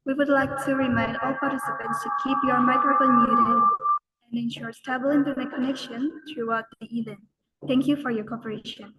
We would like to remind all participants to keep your microphone muted and ensure stable internet connection throughout the event. Thank you for your cooperation.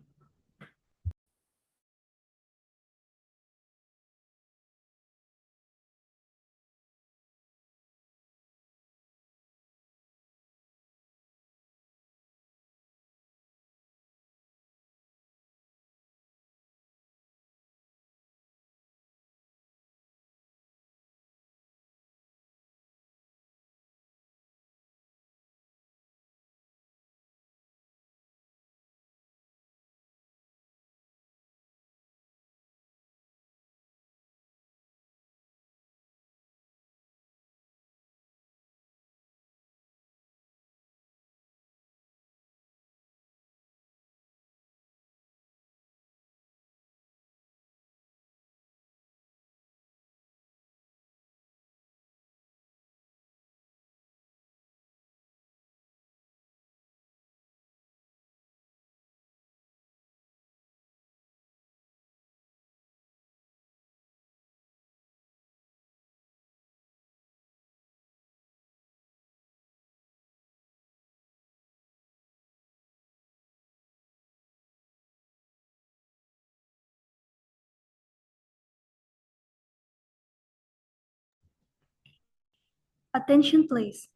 Attention please.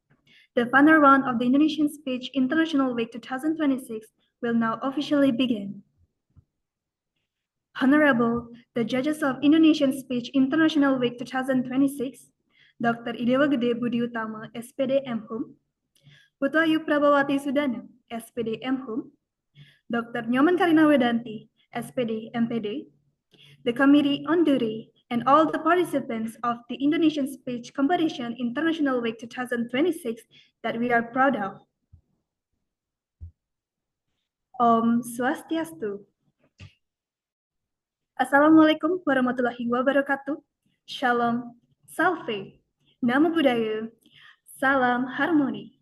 The final round of the Indonesian Speech International Week 2026 will now officially begin. Honorable, the judges of Indonesian Speech International Week 2026, Dr. Idewa Gede Budi Utama, SPD MHum, Putu Ayu Prabawati Sudana, SPD MHum, Dr. Nyoman Karina Wedanti, SPD MPD, the committee on duty, and all the participants of the Indonesian Speech Competition International Week 2026 that we are proud of. Om Swastiastu. Assalamualaikum warahmatullahi wabarakatuh. Shalom, Salve, Namo Buddhaya, Salam Harmony.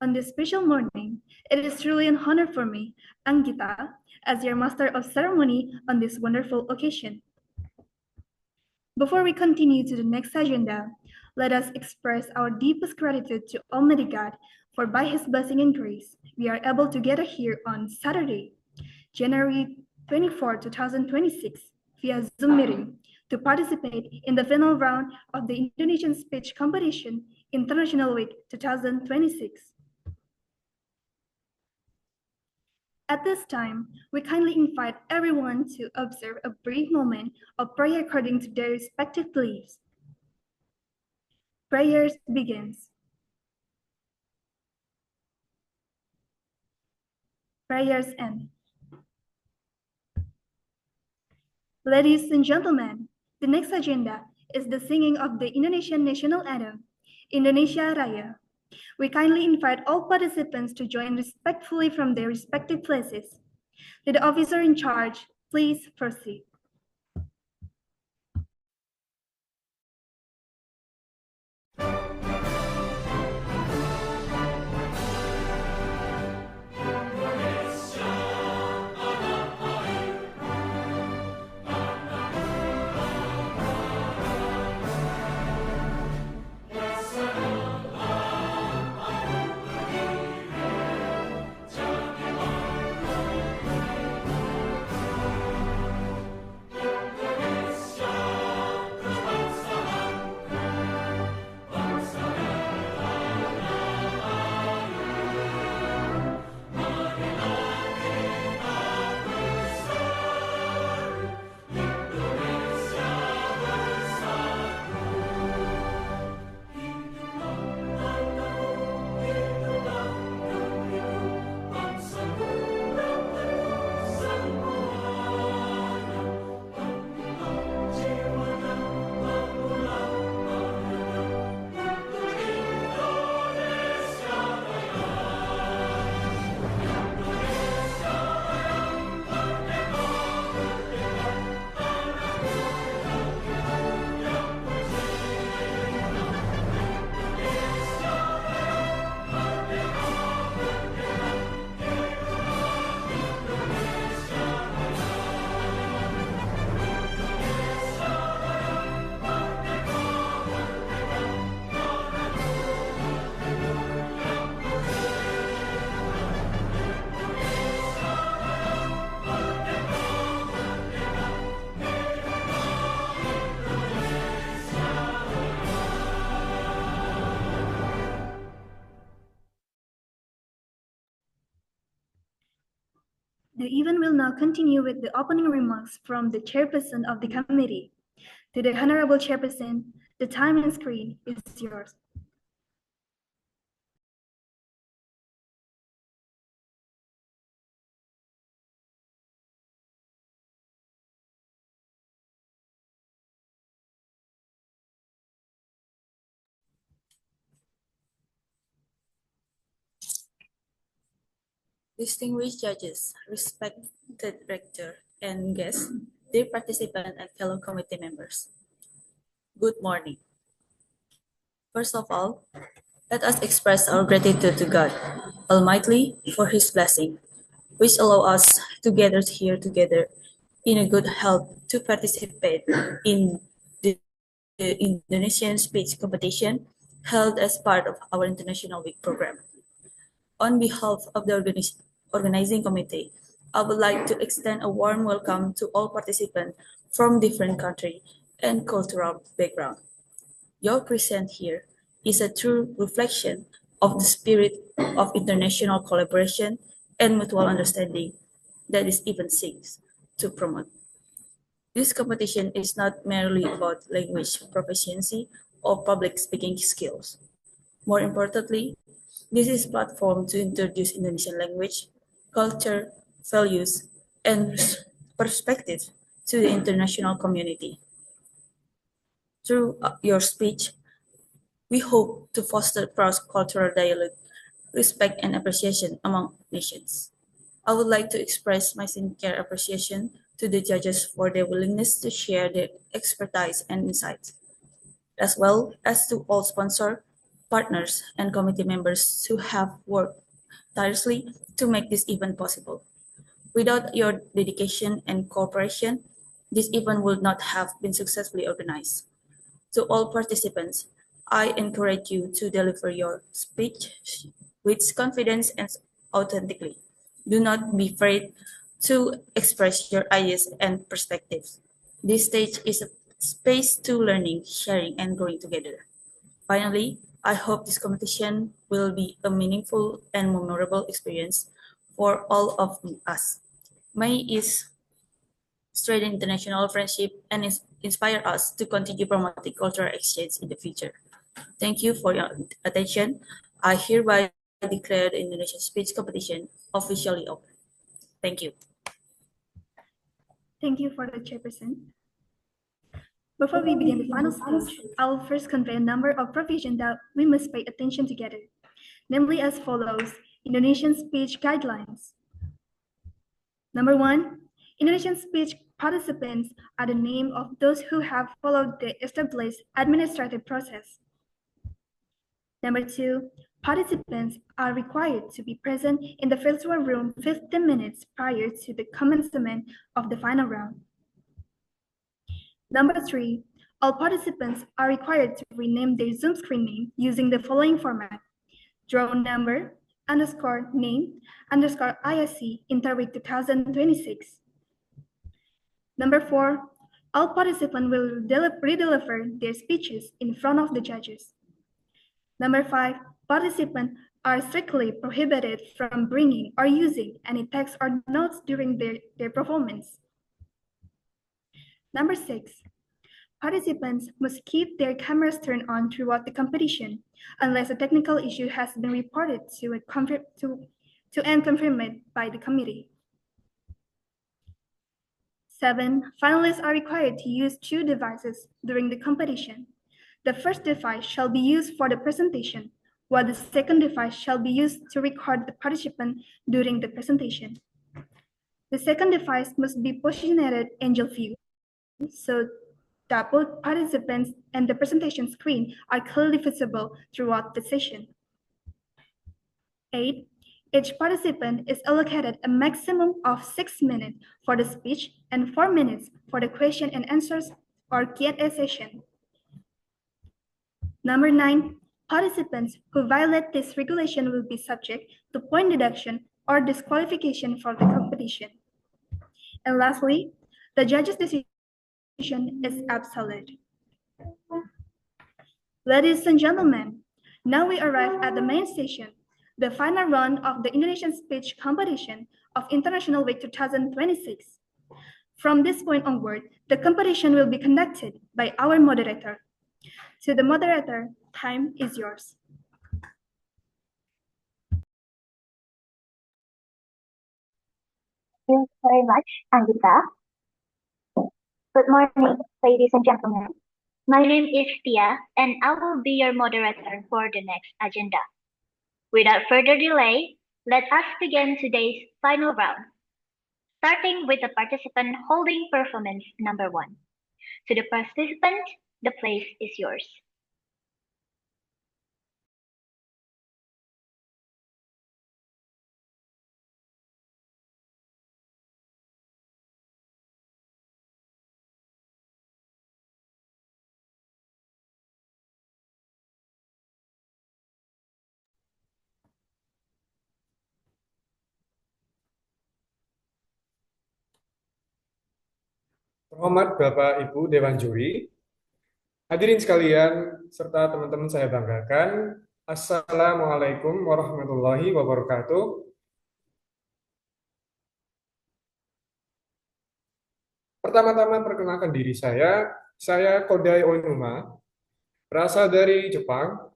On this special morning, it is truly an honor for me, Anggita, as your master of ceremony on this wonderful occasion. Before we continue to the next agenda, let us express our deepest gratitude to Almighty God, for by His blessing and grace, we are able to gather here on Saturday, January 24, 2026, via Zoom meeting to participate in the final round of the Indonesian Speech Competition International Week 2026. At this time, we kindly invite everyone to observe a brief moment of prayer according to their respective beliefs. Prayers begins. Prayers end. Ladies and gentlemen, the next agenda is the singing of the Indonesian national anthem, Indonesia Raya. We kindly invite all participants to join respectfully from their respective places. The officer in charge, please proceed. The event will now continue with the opening remarks from the chairperson of the committee. To the Honorable Chairperson, the time and screen is yours. Distinguished judges, respected director, and guests, dear participants and fellow committee members. Good morning. First of all, let us express our gratitude to God Almighty for His blessing, which allow us to gather here together in a good health to participate in the Indonesian speech competition held as part of our International Week program. On behalf of the organizing committee, I would like to extend a warm welcome to all participants from different countries and cultural backgrounds. Your presence here is a true reflection of the spirit of international collaboration and mutual understanding that this event seeks to promote. This competition is not merely about language proficiency or public speaking skills. More importantly, this is a platform to introduce Indonesian language, culture, values, and perspectives to the international community. Through your speech, we hope to foster cross-cultural dialogue, respect, and appreciation among nations. I would like to express my sincere appreciation to the judges for their willingness to share their expertise and insights, as well as to all sponsors, partners, and committee members who have worked tirelessly to make this event possible. Without your dedication and cooperation, this event would not have been successfully organized. To all participants, I encourage you to deliver your speech with confidence and authentically. Do not be afraid to express your ideas and perspectives. This stage is a space to learning, sharing, and growing together. Finally, I hope this competition will be a meaningful and memorable experience for all of us. May it strengthen international friendship and inspire us to continue promoting cultural exchange in the future. Thank you for your attention. I hereby declare the Indonesian speech competition officially open. Thank you. Thank you for the chairperson. Before we begin the final stage, I will first convey a number of provisions that we must pay attention together, namely as follows: Indonesian speech guidelines. Number 1, Indonesian speech participants are the name of those who have followed the established administrative process. Number 2, participants are required to be present in the virtual room 15 minutes prior to the commencement of the final round. Number 3, all participants are required to rename their Zoom screen name using the following format: draw number underscore name underscore ISC Interweek 2026. Number 4, all participants will re-deliver their speeches in front of the judges. Number 5, participants are strictly prohibited from bringing or using any text or notes during their performance. Number 6, participants must keep their cameras turned on throughout the competition unless a technical issue has been reported and confirmed by the committee. 7, finalists are required to use 2 devices during the competition. The first device shall be used for the presentation, while the second device shall be used to record the participant during the presentation. The second device must be positioned at angel view, so that both participants and the presentation screen are clearly visible throughout the session. 8, each participant is allocated a maximum of 6 minutes for the speech and 4 minutes for the question and answers or Q&A session. Number 9, participants who violate this regulation will be subject to point deduction or disqualification from the competition. And lastly, the judge's decision is absolute. Ladies and gentlemen, now we arrive at the main session, the final round of the Indonesian speech competition of International Week 2026. From this point onward, the competition will be conducted by our moderator. To the moderator, time is yours. Thank you very much, Angita. Good morning, ladies and gentlemen. My name is Tia, and I will be your moderator for the next agenda. Without further delay, let us begin today's final round, starting with the participant holding performance number 1. To the participant, the place is yours. Terhormat Bapak Ibu Dewan Juri, hadirin sekalian, serta teman-teman saya banggakan, Assalamualaikum warahmatullahi wabarakatuh. Pertama-tama perkenalkan diri saya Kodai Onuma, berasal dari Jepang.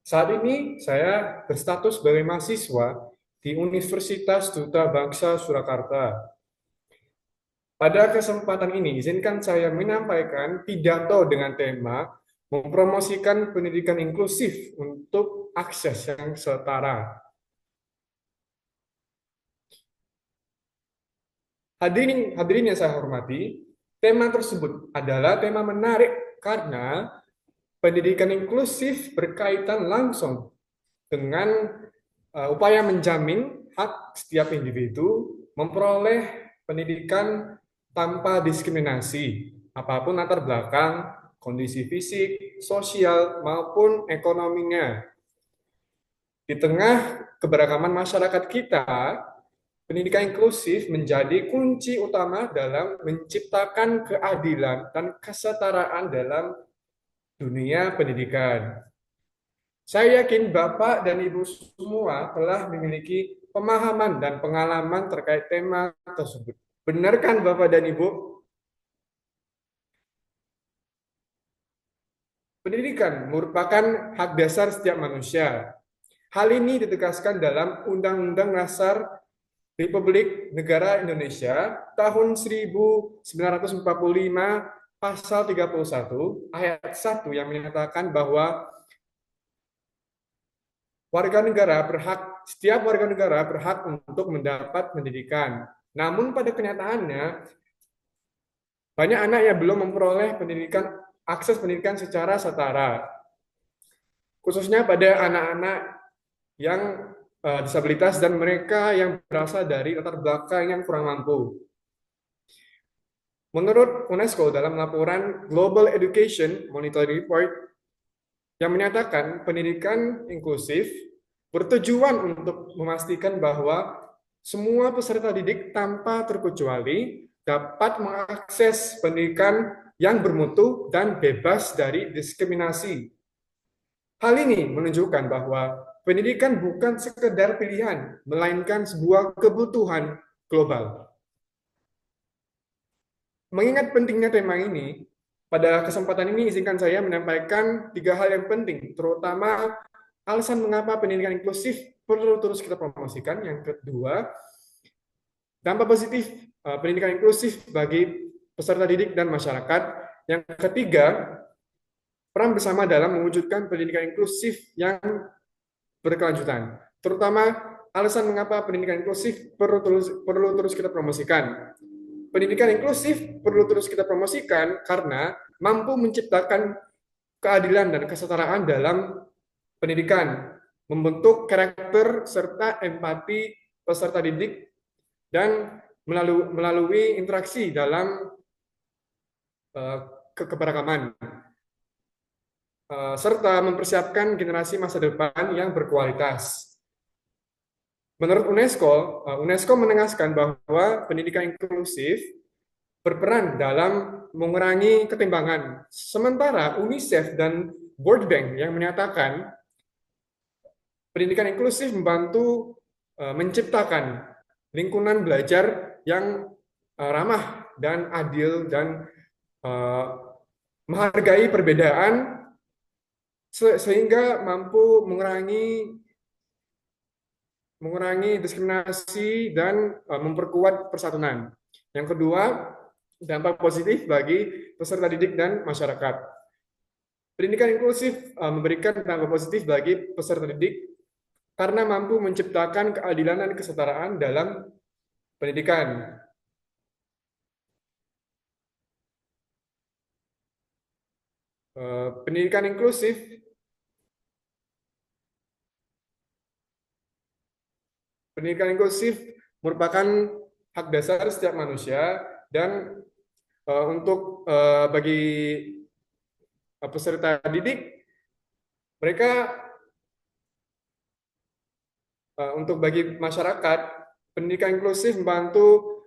Saat ini saya berstatus sebagai mahasiswa di Universitas Duta Bangsa Surakarta. Pada kesempatan ini, izinkan saya menyampaikan pidato dengan tema mempromosikan pendidikan inklusif untuk akses yang setara. Hadirin yang saya hormati, tema tersebut adalah tema menarik karena pendidikan inklusif berkaitan langsung dengan upaya menjamin hak setiap individu memperoleh pendidikan tanpa diskriminasi, apapun latar belakang, kondisi fisik, sosial, maupun ekonominya. Di tengah keberagaman masyarakat kita, pendidikan inklusif menjadi kunci utama dalam menciptakan keadilan dan kesetaraan dalam dunia pendidikan. Saya yakin Bapak dan Ibu semua telah memiliki pemahaman dan pengalaman terkait tema tersebut. Benar kan Bapak dan Ibu? Pendidikan merupakan hak dasar setiap manusia. Hal ini ditegaskan dalam Undang-Undang Dasar Republik Negara Indonesia tahun 1945 pasal 31 ayat 1 yang menyatakan bahwa setiap warga negara berhak untuk mendapat pendidikan. Namun pada kenyataannya, banyak anak yang belum memperoleh akses pendidikan secara setara. Khususnya pada anak-anak yang disabilitas dan mereka yang berasal dari latar belakang yang kurang mampu. Menurut UNESCO dalam laporan Global Education Monitoring Report yang menyatakan pendidikan inklusif bertujuan untuk memastikan bahwa semua peserta didik tanpa terkecuali dapat mengakses pendidikan yang bermutu dan bebas dari diskriminasi. Hal ini menunjukkan bahwa pendidikan bukan sekedar pilihan, melainkan sebuah kebutuhan global. Mengingat pentingnya tema ini, pada kesempatan ini izinkan saya menyampaikan 3 hal yang penting, terutama alasan mengapa pendidikan inklusif perlu terus kita promosikan. Yang kedua, dampak positif pendidikan inklusif bagi peserta didik dan masyarakat. Yang ketiga, peran bersama dalam mewujudkan pendidikan inklusif yang berkelanjutan. Terutama alasan mengapa pendidikan inklusif perlu terus kita promosikan. Pendidikan inklusif perlu terus kita promosikan karena mampu menciptakan keadilan dan kesetaraan dalam pendidikan, membentuk karakter serta empati peserta didik, dan melalui interaksi dalam keberagaman, serta mempersiapkan generasi masa depan yang berkualitas. Menurut UNESCO menegaskan bahwa pendidikan inklusif berperan dalam mengurangi ketimpangan. Sementara UNICEF dan World Bank yang menyatakan pendidikan inklusif membantu menciptakan lingkungan belajar yang ramah dan adil dan menghargai perbedaan sehingga mampu mengurangi diskriminasi dan memperkuat persatuan. Yang kedua, dampak positif bagi peserta didik dan masyarakat. Pendidikan inklusif memberikan dampak positif bagi peserta didik karena mampu menciptakan keadilan dan kesetaraan dalam pendidikan. Pendidikan inklusif merupakan hak dasar setiap manusia dan bagi peserta didik mereka untuk bagi masyarakat pendidikan inklusif membantu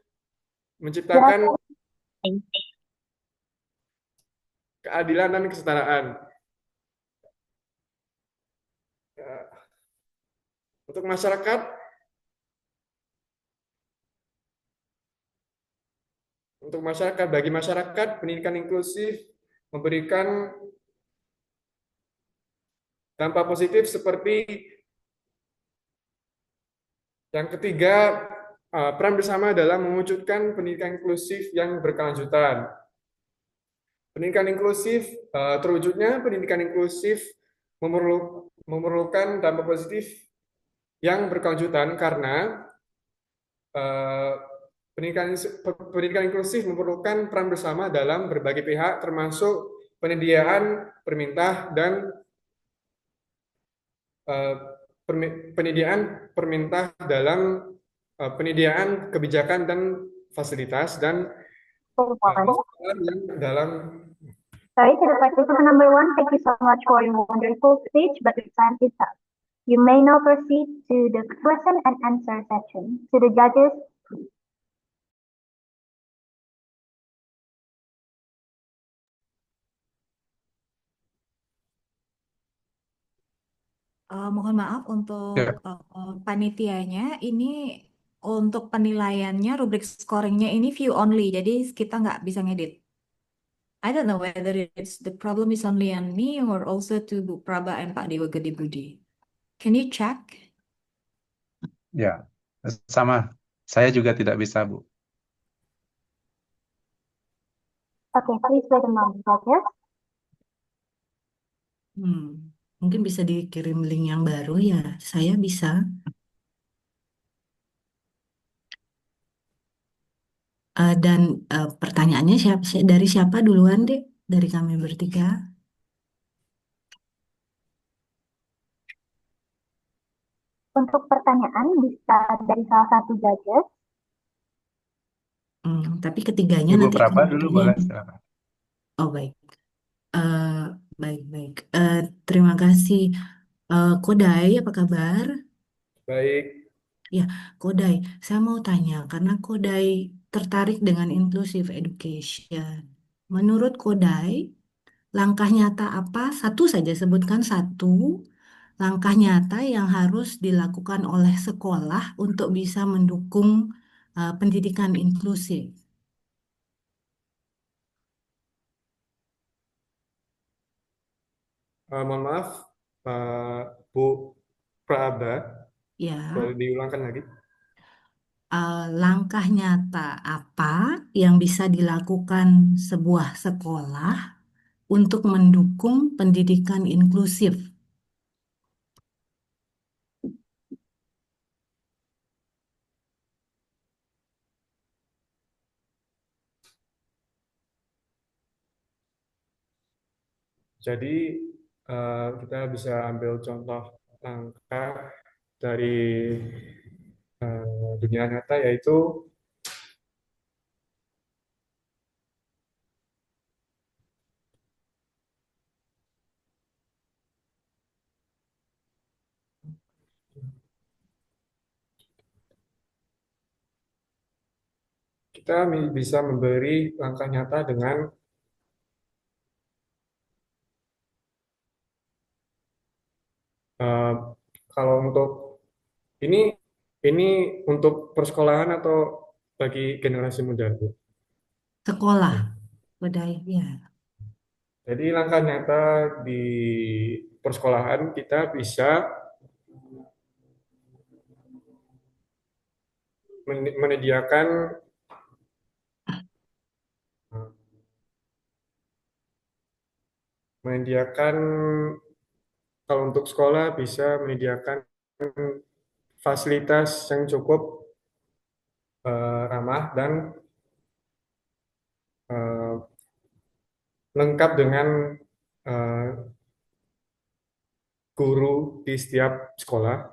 menciptakan keadilan dan kesetaraan. Untuk masyarakat, bagi masyarakat, pendidikan inklusif memberikan dampak positif seperti yang ketiga, peran bersama dalam mewujudkan pendidikan inklusif yang berkelanjutan. Pendidikan inklusif, terwujudnya pendidikan inklusif memerlukan dampak positif yang berkelanjutan karena pendidikan inklusif memerlukan peran bersama dalam berbagai pihak termasuk penyediaan, permintah, dan dalam penyediaan kebijakan dan fasilitas dan yang dalam. Sorry to the participant number one, thank you so much for your wonderful speech, but the time is up. You may now proceed to the question and answer section. To the judges, please. Mohon maaf untuk Ya. panitianya, ini untuk penilaiannya, rubrik scoringnya ini view only, jadi kita nggak bisa ngedit. I don't know whether the problem is only on me or also to Bu Praba and Pak Dewa Gede Budi. Can you check? Ya, sama. Saya juga tidak bisa, Bu. Okay, please wait a moment, judges. Mungkin bisa dikirim link yang baru ya. Saya bisa. Dan pertanyaannya dari siapa duluan, Dek? Dari kami bertiga. Untuk pertanyaan bisa dari salah satu judges. Tapi ketiganya Ibu nanti Praba akan dulu bertanya. boleh, silakan. Oh, baik. Baik. Terima kasih. Kodai, apa kabar? Baik. Ya, Kodai, saya mau tanya karena Kodai tertarik dengan inclusive education. Menurut Kodai, langkah nyata apa? Satu saja, sebutkan satu langkah nyata yang harus dilakukan oleh sekolah untuk bisa mendukung pendidikan inklusif. Mohon maaf, Bu Praba, Ya. boleh diulangkan lagi? Langkah nyata apa yang bisa dilakukan sebuah sekolah untuk mendukung pendidikan inklusif? Jadi kita bisa ambil contoh langkah dari dunia nyata yaitu kita bisa memberi langkah nyata dengan kalau untuk ini Ini untuk persekolahan atau bagi generasi muda, Bu? Sekolah, Kodai, ya. Jadi langkah nyata di persekolahan kita bisa menyediakan menyediakan kalau untuk sekolah bisa menyediakan fasilitas yang cukup ramah dan eh, lengkap dengan eh, guru di setiap sekolah.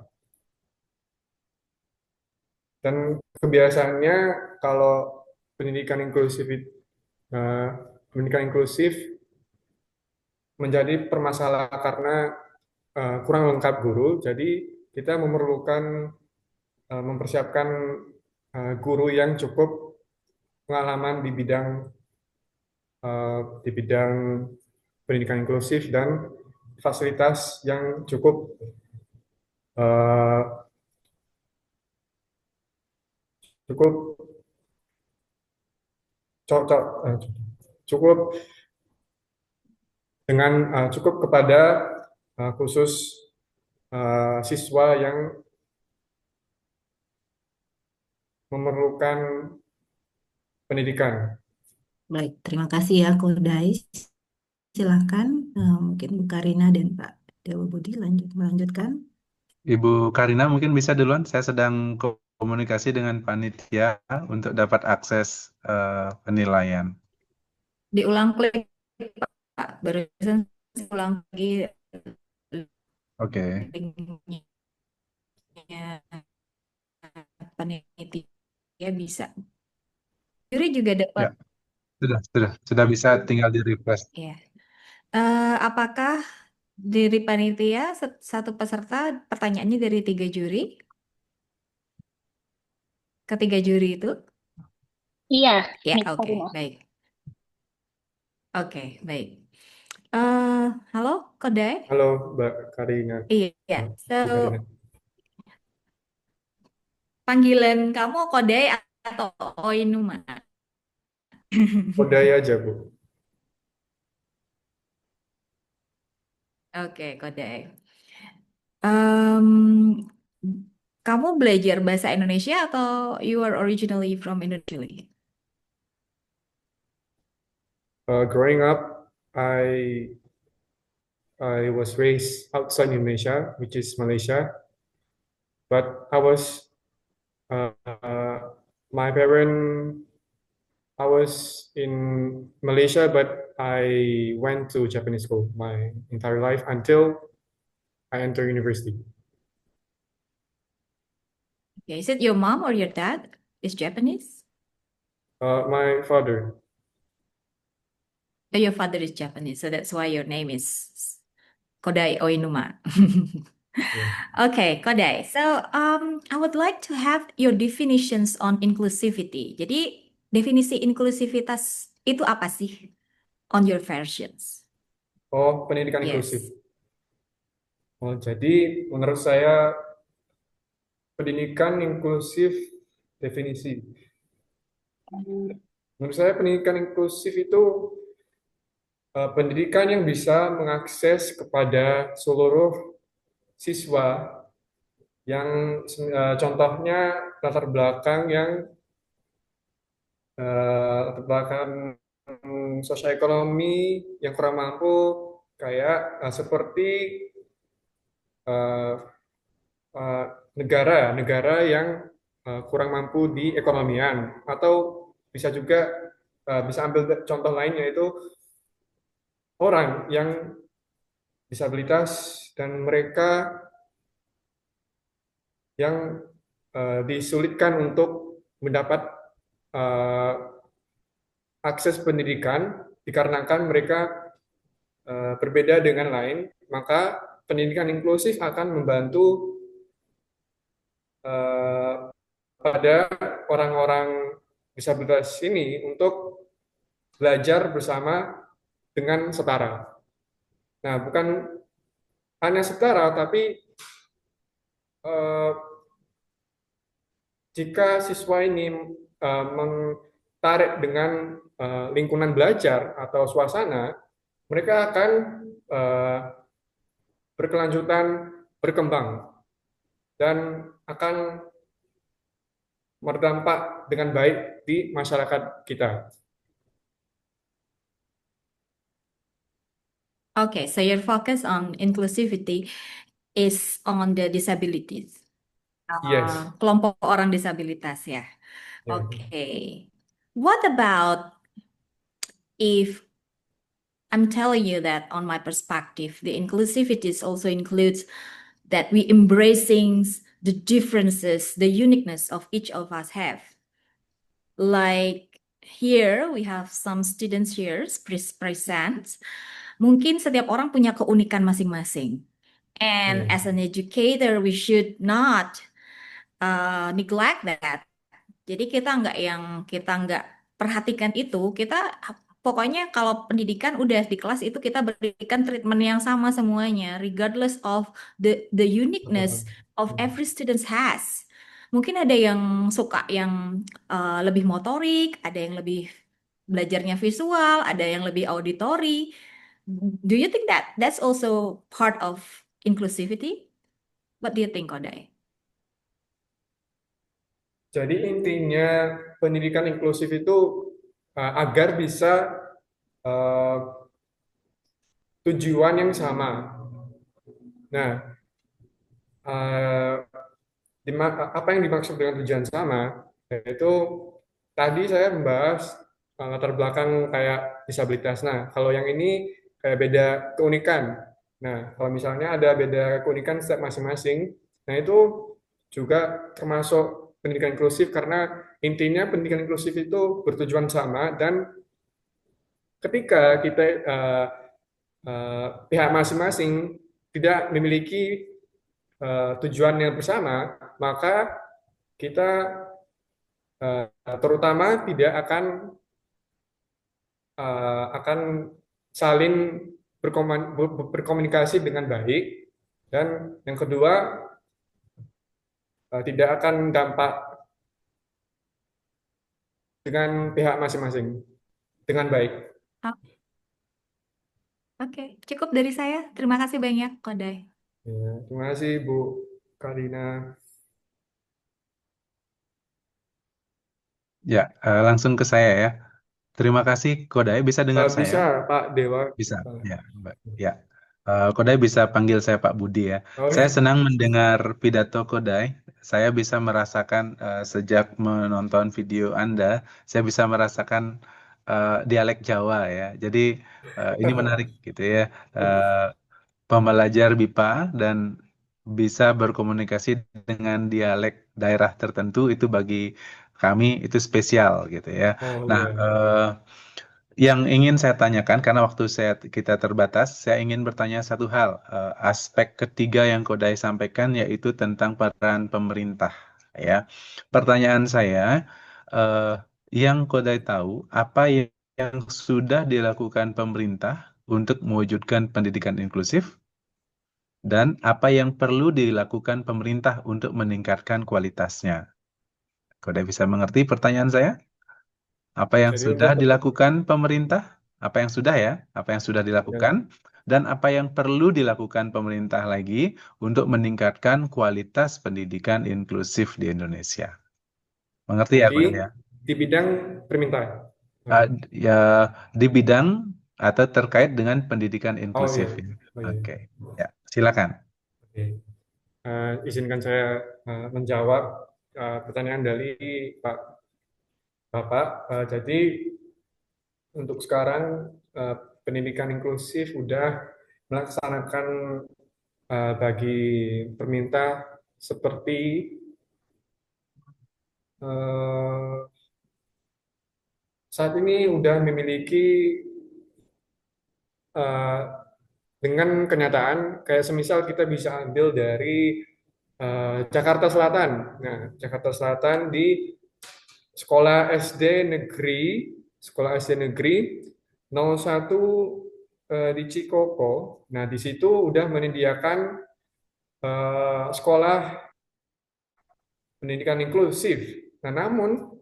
Dan kebiasaannya kalau pendidikan inklusif eh, pendidikan inklusif menjadi permasalahan karena kurang lengkap guru. Jadi kita memerlukan mempersiapkan guru yang cukup pengalaman di bidang pendidikan inklusif dan fasilitas yang eh, cukup cocok cukup dengan cukup kepada khusus siswa yang memerlukan pendidikan. Baik, terima kasih ya Kodai. Silakan, mungkin Bu Karina dan Pak Dewa Budi melanjutkan. Ibu Karina mungkin bisa duluan. Saya sedang komunikasi dengan panitia untuk dapat akses penilaian. Diulang klik, Pak. Barusan saya ulang lagi Oke. linknya panitia bisa. Juri juga dapat. Ya, sudah bisa tinggal di refresh. Ya. Apakah dari panitia satu peserta pertanyaannya dari 3 juri? Ketiga juri itu? Iya, Ya, Miss oke, Karina. baik. Oke, baik. Halo, Kodai? Halo, Mbak Karina. Iya, so Bu Karina. panggilan kamu Kodai atau Oinuma? Kodai aja, Bu. Oke, Kodai. Em, kamu belajar bahasa Indonesia atau you are originally from Indonesia? Growing up, I was raised outside Indonesia, which is Malaysia, but uh, my parent, I was in Malaysia, but I went to Japanese school my entire life until I enter university. Okay, is it your mom or your dad is Japanese? My father, Oh, your father is Japanese, so that's why your name is Kodai Oinuma. yeah. Okay, Kodai. So, I would like to have your definitions on inclusivity. Jadi, definisi inklusivitas itu apa sih on your versions? Oh, pendidikan Yes. inklusif. Oh, jadi menurut saya pendidikan inklusif definisi. Menurut saya pendidikan inklusif itu pendidikan yang bisa mengakses kepada seluruh siswa yang contohnya latar belakang latar belakang sosioekonomi yang kurang mampu kayak seperti eh, eh, negara-negara yang kurang mampu di ekonomian atau bisa juga bisa ambil contoh lain yaitu orang yang disabilitas dan mereka yang disulitkan untuk mendapat eh, akses pendidikan dikarenakan mereka berbeda dengan lain, maka pendidikan inklusif akan membantu eh, pada orang-orang disabilitas ini untuk belajar bersama dengan setara. Nah, bukan hanya setara, tapi eh, jika siswa ini mentarik dengan lingkungan belajar atau suasana, mereka akan berkelanjutan berkembang dan akan berdampak dengan baik di masyarakat kita. Okay, so your focus on inclusivity is on the disabilities. Yes. Kelompok orang disabilitas ya. Yeah. Okay. What about if I'm telling you that on my perspective, the inclusivity also includes that we embracing the differences, the uniqueness of each of us have. Like here we have some students here present. Mungkin setiap orang punya keunikan masing-masing. And as an educator, we should not neglect that. Jadi kita nggak perhatikan itu. Kita pokoknya kalau pendidikan udah di kelas itu kita berikan treatment yang sama semuanya, regardless of the uniqueness of every student has. Mungkin ada yang suka yang lebih motorik, ada yang lebih belajarnya visual, ada yang lebih auditory. Do you think that that's also part of inclusivity? What do you think, Kodai? Jadi intinya pendidikan inklusif itu agar bisa tujuan yang sama. Nah, apa yang dimaksud dengan tujuan sama? Yaitu tadi saya membahas latar belakang kayak disabilitas. Nah, kalau yang ini kayak beda keunikan. Nah, kalau misalnya ada beda keunikan setiap masing-masing, nah itu juga termasuk pendidikan inklusif karena intinya pendidikan inklusif itu bertujuan sama dan ketika kita pihak masing-masing tidak memiliki tujuan yang bersama, maka kita terutama tidak akan saling berkomunikasi dengan baik, dan yang kedua tidak akan dampak dengan pihak masing-masing dengan baik. Oke, cukup dari saya. Terima kasih banyak, Kodai. Ya, terima kasih Bu Karina. Ya, langsung ke saya ya. Terima kasih Kodai, bisa dengar saya? Bisa Pak Dewa. Bisa, ya, Mbak. Ya. Kodai bisa panggil saya Pak Budi ya. Saya senang mendengar pidato Kodai. Saya bisa merasakan sejak menonton video Anda, saya bisa merasakan dialek Jawa ya. Jadi ini menarik gitu ya. Pembelajar BIPA dan bisa berkomunikasi dengan dialek daerah tertentu itu bagi kami itu spesial gitu ya. Nah, yang ingin saya tanyakan karena waktu kita terbatas, saya ingin bertanya satu hal. Aspek ketiga yang Kodai sampaikan yaitu tentang peran pemerintah. Ya, pertanyaan saya, yang Kodai tahu apa yang sudah dilakukan pemerintah untuk mewujudkan pendidikan inklusif dan apa yang perlu dilakukan pemerintah untuk meningkatkan kualitasnya. Kodai bisa mengerti pertanyaan saya? Apa yang Jadi sudah untuk dilakukan pemerintah? Apa yang sudah ya? Apa yang sudah dilakukan? Dan apa yang perlu dilakukan pemerintah lagi untuk meningkatkan kualitas pendidikan inklusif di Indonesia? Mengerti ya, Kodai ya? di bidang permintaan. Ya, di bidang atau terkait dengan pendidikan inklusif. iya. Oke, ya, silakan. Oke. Izinkan saya menjawab pertanyaan dari Bapak. Jadi untuk sekarang pendidikan inklusif sudah melaksanakan bagi pemerintah seperti saat ini sudah memiliki dengan kenyataan kayak semisal kita bisa ambil dari Jakarta Selatan. Nah, Jakarta Selatan di sekolah SD negeri 01 di Cikoko. Nah, di situ udah menyediakan sekolah pendidikan inklusif. Nah, namun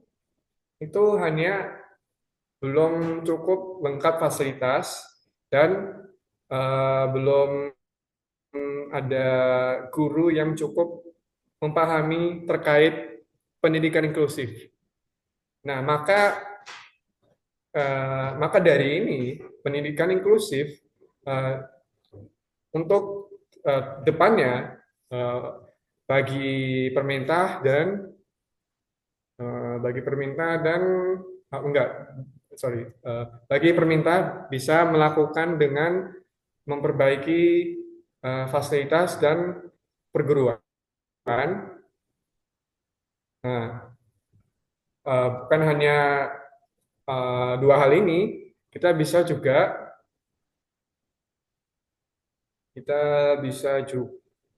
itu hanya belum cukup lengkap fasilitas dan belum ada guru yang cukup memahami terkait pendidikan inklusif. Nah, maka dari ini pendidikan inklusif untuk depannya bagi pemerintah dan bagi pemerintah bisa melakukan dengan memperbaiki fasilitas dan perguruan. Nah, bukan hanya dua hal ini, kita bisa juga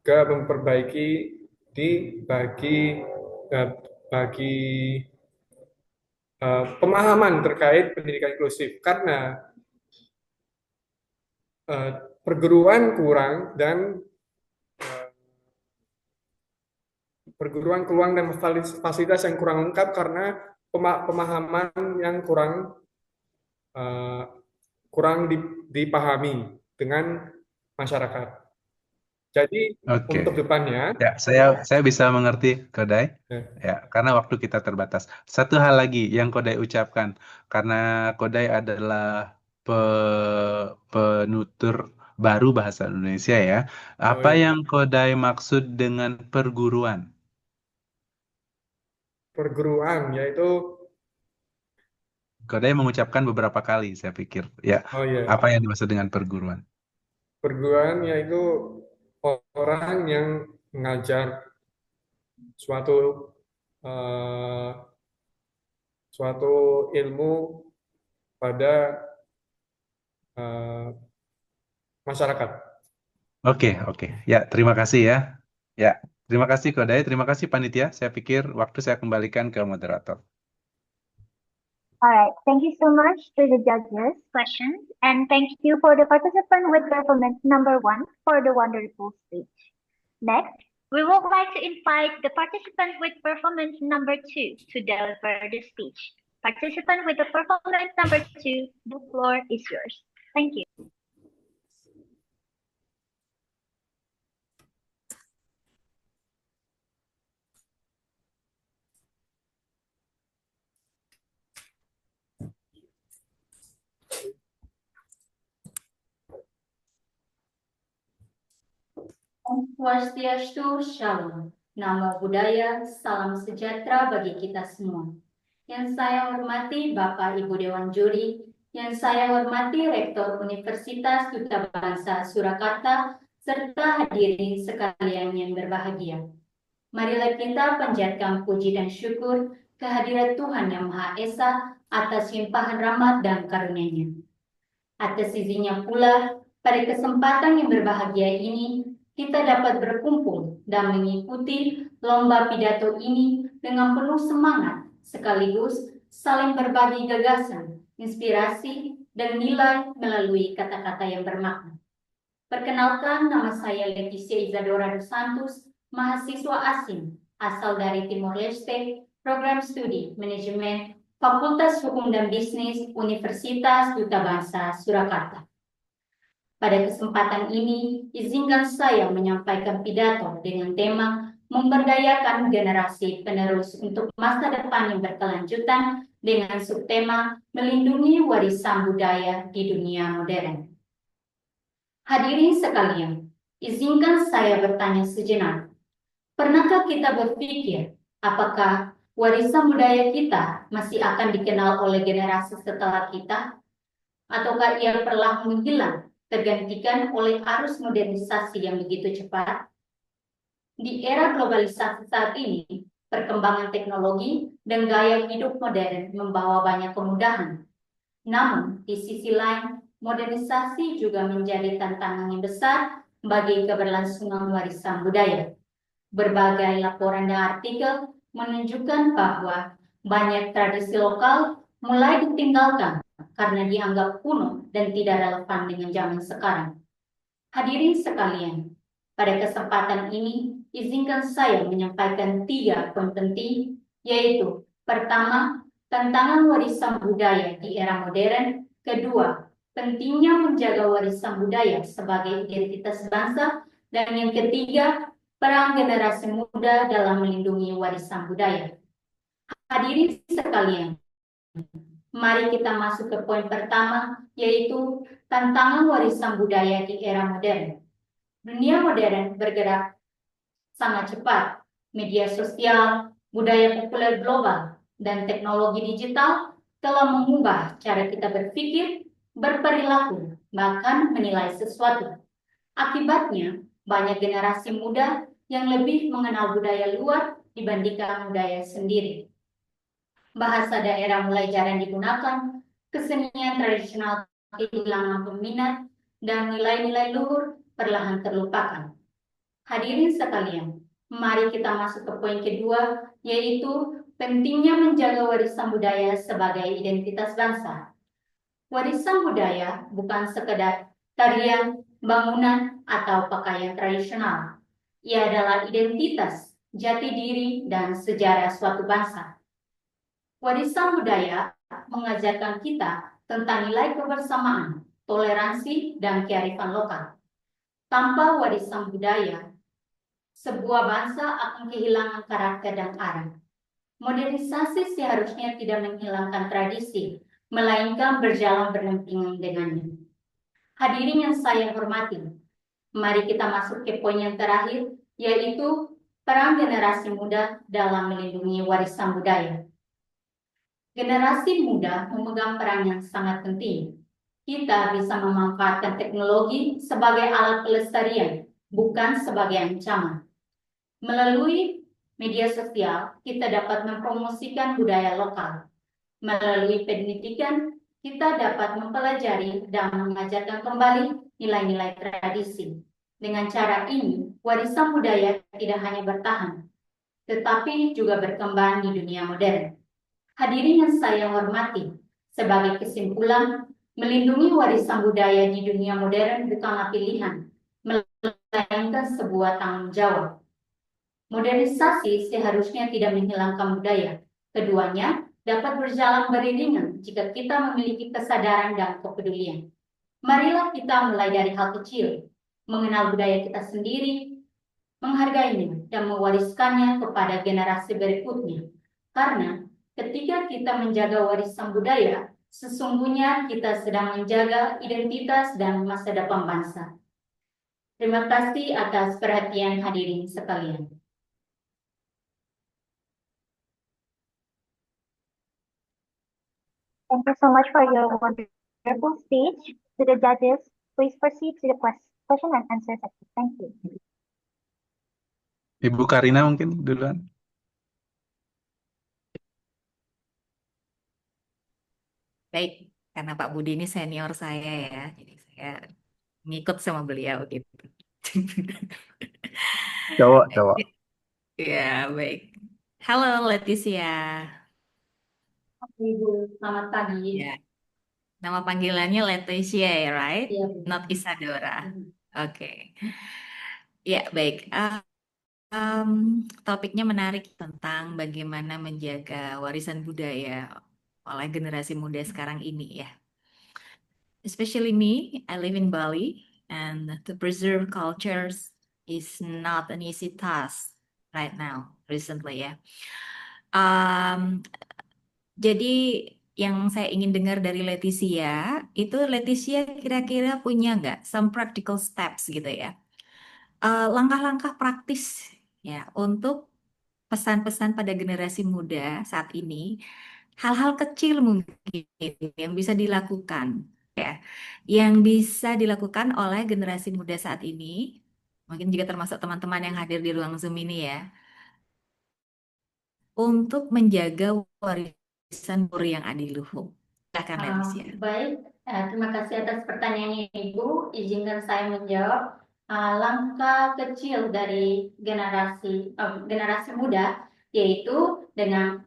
memperbaiki bagi pemahaman terkait pendidikan inklusif, karena perguruan kurang dan fasilitas yang kurang lengkap karena pemahaman yang kurang dipahami dengan masyarakat. Jadi Oke. untuk depannya, Ya, saya bisa mengerti Kodai. Ya, karena waktu kita terbatas. Satu hal lagi yang Kodai ucapkan, karena Kodai adalah penutur baru bahasa Indonesia ya. Apa yang Kodai maksud dengan perguruan? perguruan yaitu Kodai mengucapkan beberapa kali, saya pikir. Ya, apa yang dimaksud dengan perguruan? perguruan yaitu orang yang mengajar suatu ilmu pada masyarakat. Oke. Ya, terima kasih ya. Ya, terima kasih Kodai, terima kasih panitia. Saya pikir waktu saya kembalikan ke moderator. All right, thank you so much to the judges' questions, and thank you for the participant with performance number 1 for the wonderful speech. Next, we would like to invite the participant with performance number 2 to deliver the speech. Participant with the performance number 2, the floor is yours. Thank you. Om Swastiastu, Shalom. Namo Buddhaya, salam sejahtera bagi kita semua. Yang saya hormati Bapak Ibu Dewan Juri, yang saya hormati Rektor Universitas Duta Bangsa Surakarta, serta hadirin sekalian yang berbahagia. Marilah kita panjatkan puji dan syukur kehadirat Tuhan Yang Maha Esa atas limpahan rahmat dan karunia-Nya. Atas izinnya pula, pada kesempatan yang berbahagia ini, kita dapat berkumpul dan mengikuti lomba pidato ini dengan penuh semangat, sekaligus saling berbagi gagasan, inspirasi, dan nilai melalui kata-kata yang bermakna. Perkenalkan, nama saya Leticia Isadora dos Santos, mahasiswa asing asal dari Timor Leste, program studi manajemen Fakultas Hukum dan Bisnis Universitas Duta Bangsa Surakarta. Pada kesempatan ini, izinkan saya menyampaikan pidato dengan tema memberdayakan generasi penerus untuk masa depan yang berkelanjutan dengan subtema melindungi warisan budaya di dunia modern. Hadirin sekalian, izinkan saya bertanya sejenak. Pernahkah kita berpikir apakah warisan budaya kita masih akan dikenal oleh generasi setelah kita? Ataukah ia perlahan menghilang, tergantikan oleh arus modernisasi yang begitu cepat? Di era globalisasi saat ini, perkembangan teknologi dan gaya hidup modern membawa banyak kemudahan. Namun, di sisi lain, modernisasi juga menjadi tantangan yang besar bagi keberlangsungan warisan budaya. Berbagai laporan dan artikel menunjukkan bahwa banyak tradisi lokal mulai ditinggalkan karena dianggap kuno dan tidak relevan dengan zaman sekarang. Hadirin sekalian, pada kesempatan ini izinkan saya menyampaikan 3 poin penting, yaitu pertama, tantangan warisan budaya di era modern, kedua, pentingnya menjaga warisan budaya sebagai identitas bangsa, dan yang ketiga, peran generasi muda dalam melindungi warisan budaya. Hadirin sekalian, mari kita masuk ke poin pertama, yaitu tantangan warisan budaya di era modern. Dunia modern bergerak sangat cepat. Media sosial, budaya populer global, dan teknologi digital telah mengubah cara kita berpikir, berperilaku, bahkan menilai sesuatu. Akibatnya, banyak generasi muda yang lebih mengenal budaya luar dibandingkan budaya sendiri. Bahasa daerah mulai jarang digunakan, kesenian tradisional kehilangan peminat, dan nilai-nilai luhur perlahan terlupakan. Hadirin sekalian, mari kita masuk ke poin kedua, yaitu pentingnya menjaga warisan budaya sebagai identitas bangsa. Warisan budaya bukan sekedar tarian, bangunan, atau pakaian tradisional. Ia adalah identitas, jati diri, dan sejarah suatu bangsa. Warisan budaya mengajarkan kita tentang nilai kebersamaan, toleransi, dan kearifan lokal. Tanpa warisan budaya, sebuah bangsa akan kehilangan karakter dan arah. Modernisasi seharusnya tidak menghilangkan tradisi, melainkan berjalan berdampingan dengannya. Hadirin yang saya hormati, mari kita masuk ke poin yang terakhir, yaitu peran generasi muda dalam melindungi warisan budaya. Generasi muda memegang peran yang sangat penting. Kita bisa memanfaatkan teknologi sebagai alat pelestarian, bukan sebagai ancaman. Melalui media sosial, kita dapat mempromosikan budaya lokal. Melalui pendidikan, kita dapat mempelajari dan mengajarkan kembali nilai-nilai tradisi. Dengan cara ini, warisan budaya tidak hanya bertahan, tetapi juga berkembang di dunia modern. Hadirin yang saya hormati, sebagai kesimpulan, melindungi warisan budaya di dunia modern bukanlah pilihan, melainkan sebuah tanggung jawab. Modernisasi seharusnya tidak menghilangkan budaya. Keduanya dapat berjalan beriringan jika kita memiliki kesadaran dan kepedulian. Marilah kita mulai dari hal kecil, mengenal budaya kita sendiri, menghargainya, dan mewariskannya kepada generasi berikutnya. Karena ketika kita menjaga warisan budaya, sesungguhnya kita sedang menjaga identitas dan masa depan bangsa. Terima kasih atas perhatian hadirin sekalian. Thank you so much for your wonderful speech. To the judges, please proceed to the question and answer section. Thank you. Ibu Karina mungkin duluan. Baik, karena Pak Budi ini senior saya ya, jadi saya ngikut sama beliau gitu. Cowok. Ya, baik. Halo Leticia. Ibu, selamat pagi. Ya. Nama panggilannya Leticia ya, right? Iya, Bu. Not Isadora. Oke. Ya, baik. Topiknya menarik tentang bagaimana menjaga warisan budaya oleh generasi muda sekarang ini ya. Especially me, I live in Bali, and to preserve cultures is not an easy task right now, recently ya. Jadi yang saya ingin dengar dari Leticia, itu Leticia kira-kira punya nggak some practical steps gitu ya, langkah-langkah praktis ya untuk pesan-pesan pada generasi muda saat ini, hal-hal kecil mungkin yang bisa dilakukan ya, yang bisa dilakukan oleh generasi muda saat ini, mungkin juga termasuk teman-teman yang hadir di ruang Zoom ini ya, untuk menjaga warisan budaya yang adiluhung. Silakan Leticia. Baik, terima kasih atas pertanyaannya Ibu. Izinkan saya menjawab. Langkah kecil dari generasi muda, yaitu dengan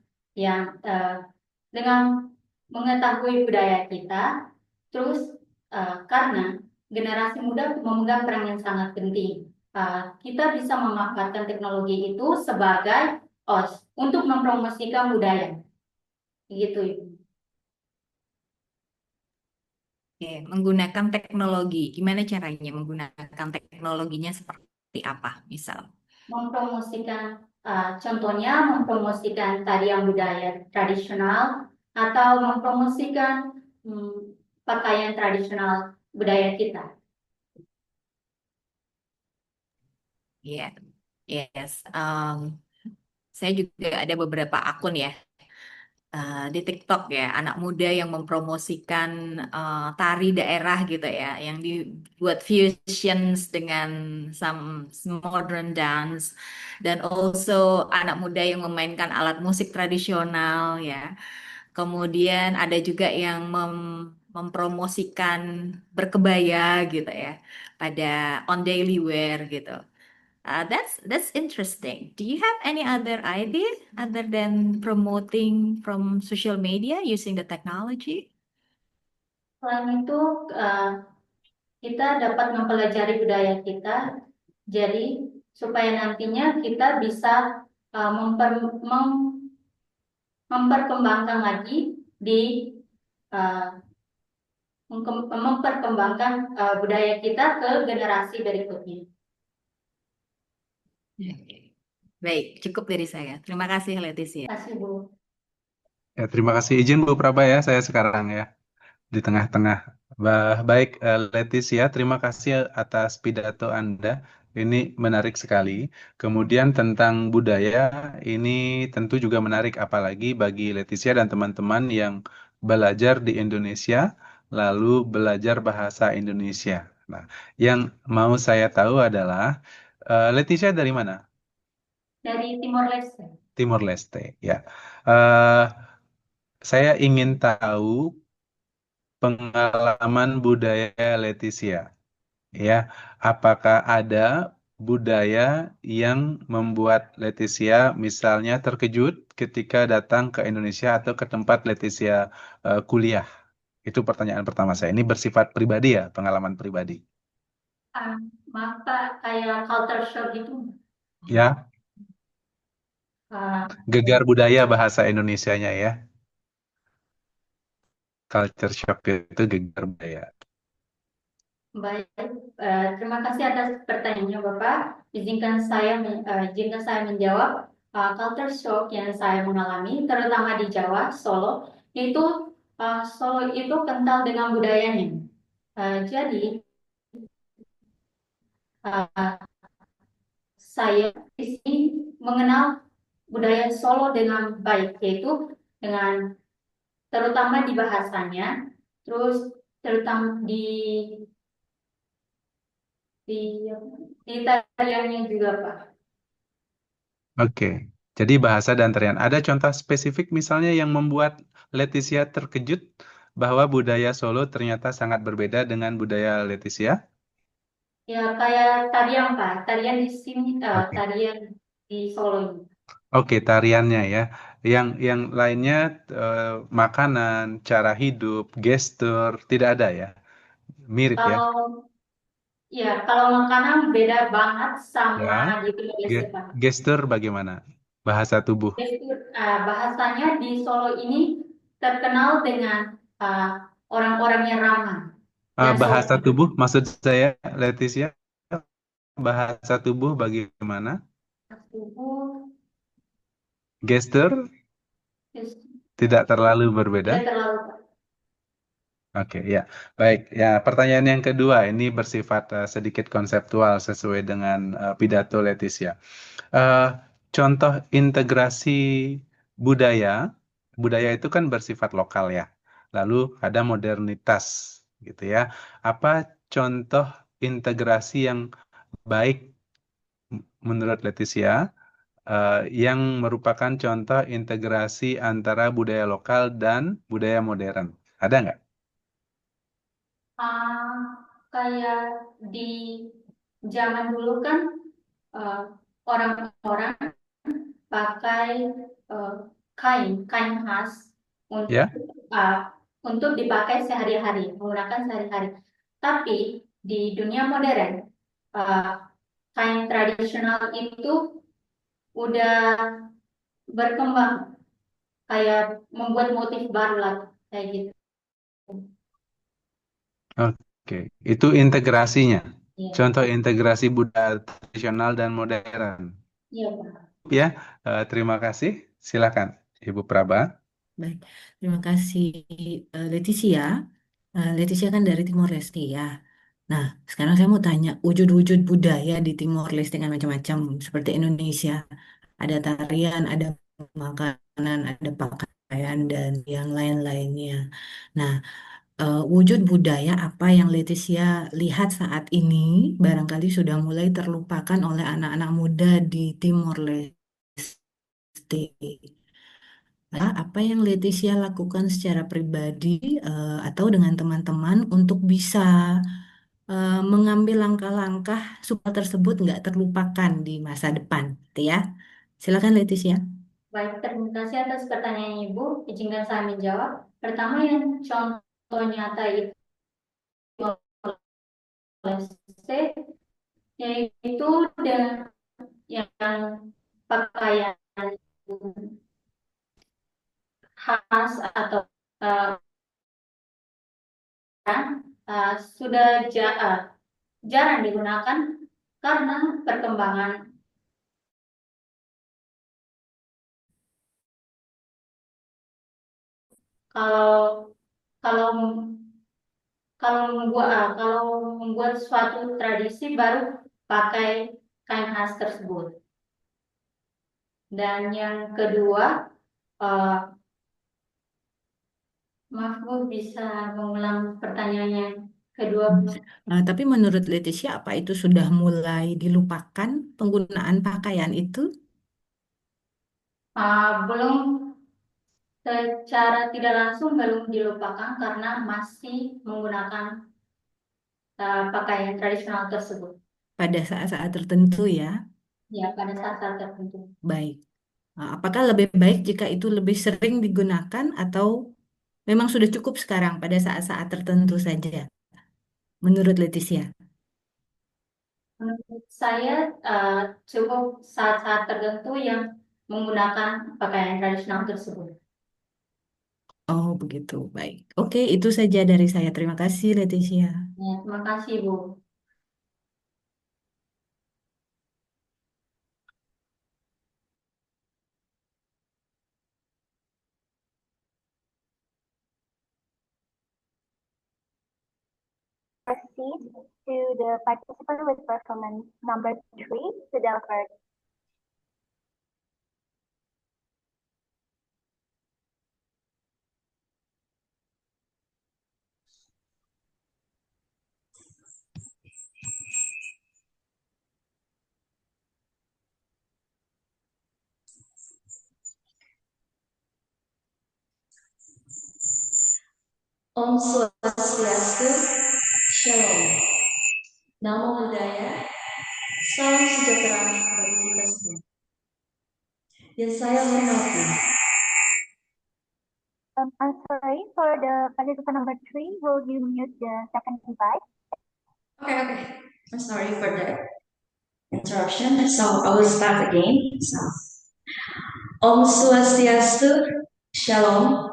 mengetahui budaya kita, terus karena generasi muda memegang peran yang sangat penting. kita bisa memanfaatkan teknologi itu sebagai untuk mempromosikan budaya. Gitu, Ibu. Oke, menggunakan teknologi. Gimana caranya menggunakan teknologinya seperti apa, misal? Mempromosikan, contohnya mempromosikan tarian budaya tradisional atau mempromosikan pakaian tradisional budaya kita. Ya, yes. Saya juga ada beberapa akun ya di TikTok ya, anak muda yang mempromosikan tari daerah gitu ya, yang dibuat fusions dengan some modern dance, dan also anak muda yang memainkan alat musik tradisional ya. Kemudian ada juga yang mempromosikan berkebaya gitu ya, pada on daily wear gitu. That's interesting. Do you have any other idea other than promoting from social media using the technology? Selain itu, kita dapat mempelajari budaya kita, jadi supaya nantinya kita bisa memperkembangkan lagi memperkembangkan budaya kita ke generasi berikutnya. Baik, cukup dari saya. Terima kasih, Leticia. Terima kasih, Bu. Ya, terima kasih izin Bu Praba ya, saya sekarang ya di tengah-tengah. Baik, Leticia, terima kasih atas pidato Anda. Ini menarik sekali. Kemudian tentang budaya, ini tentu juga menarik, apalagi bagi Leticia dan teman-teman yang belajar di Indonesia, lalu belajar bahasa Indonesia. Nah, yang mau saya tahu adalah, Leticia dari mana? Dari Timor Leste. Timor Leste, ya. Eh, saya ingin tahu pengalaman budaya Leticia. Ya, apakah ada budaya yang membuat Leticia misalnya terkejut ketika datang ke Indonesia atau ke tempat Leticia kuliah? Itu pertanyaan pertama saya. Ini bersifat pribadi ya, pengalaman pribadi. Maaf Pak, kayak culture shock gitu. Ya, gegar budaya bahasa Indonesianya ya. Culture shock itu gegar budaya. Baik, terima kasih atas pertanyaannya Bapak. Izinkan saya menjawab. Culture shock yang saya mengalami, terutama di Jawa, Solo, itu Solo itu kental dengan budayanya. Jadi saya di sini mengenal budaya Solo dengan baik, yaitu dengan terutama di bahasanya, terus terutama di tariannya juga Pak. Oke, jadi bahasa dan tarian. Ada contoh spesifik misalnya yang membuat Leticia terkejut bahwa budaya Solo ternyata sangat berbeda dengan budaya Leticia? Ya kayak tarian Pak, tarian di sini, Oke. tarian di Solo ini. Oke, tariannya ya. Yang lainnya makanan, cara hidup, gestur tidak ada ya. Mirip ya. Kalau makanan beda banget sama Ya. di Indonesia Pak. Gestur bagaimana? Bahasa tubuh. Bahasanya di Solo ini terkenal dengan orang-orang yang ramah. Bahasa tubuh maksud saya Leticia, bahasa tubuh bagaimana? Tubuh Gestur tidak terlalu berbeda. tidak terlalu. Oke, ya. Baik. Ya, pertanyaan yang kedua ini bersifat sedikit konseptual sesuai dengan pidato Leticia. Contoh integrasi budaya, budaya itu kan bersifat lokal ya. Lalu ada modernitas gitu ya. Apa contoh integrasi yang baik menurut Leticia yang merupakan contoh integrasi antara budaya lokal dan budaya modern? Ada nggak? Kayak di zaman dulu kan orang-orang pakai kain khas Ya. untuk dipakai sehari-hari, menggunakan sehari-hari. Tapi di dunia modern, kain tradisional itu udah berkembang, kayak membuat motif baru lah, kayak gitu. Oke, itu integrasinya. Iya, Contoh integrasi budaya tradisional dan modern. iya Pak. Ya, terima kasih. Silakan, Ibu Praba. Baik, terima kasih Leticia. Leticia kan dari Timor Leste ya. Nah, sekarang saya mau tanya wujud-wujud budaya di Timor Leste kan macam-macam seperti Indonesia. Ada tarian, ada makanan, ada pakaian dan yang lain-lainnya. Nah, wujud budaya apa yang Leticia lihat saat ini barangkali sudah mulai terlupakan oleh anak-anak muda di Timor Leste. Apa yang Leticia lakukan secara pribadi atau dengan teman-teman untuk bisa mengambil langkah-langkah supaya tersebut nggak terlupakan di masa depan, gitu ya. Silakan Leticia. Baik, terima kasih atas pertanyaan Ibu. Izinkan saya menjawab. Pertama, yang contoh nyata itu Leste, yaitu yang pakaian khas atau uh, sudah jarang digunakan karena perkembangan kalau kalau kalau membuat suatu tradisi baru pakai kain khas tersebut. Dan yang kedua, uh, maaf Bu, bisa mengulang pertanyaannya kedua? Tapi menurut Leticia, apa itu sudah mulai dilupakan penggunaan pakaian itu? Belum, secara tidak langsung belum dilupakan karena masih menggunakan pakaian tradisional tersebut. Pada saat-saat tertentu ya. Ya, pada saat-saat tertentu. Baik. Apakah lebih baik jika itu lebih sering digunakan atau memang sudah cukup sekarang pada saat-saat tertentu saja? Menurut Leticia. Menurut saya cukup saat-saat tertentu yang menggunakan pakaian tradisional tersebut. Oh, begitu. Baik. Oke, itu saja dari saya. Terima kasih, Leticia. Ya, terima kasih Bu. Proceed to the participant with performance number 3, Sudelford. Om Swastiastu, Shalom. Namo Buddhaya, salam sejahtera bagi kita semua. Yang saya hormati. I'm sorry, for the participant number 3, will you mute the second device? Okay. I'm sorry for the interruption. So I will start again. So, Om Swastiastu, Shalom.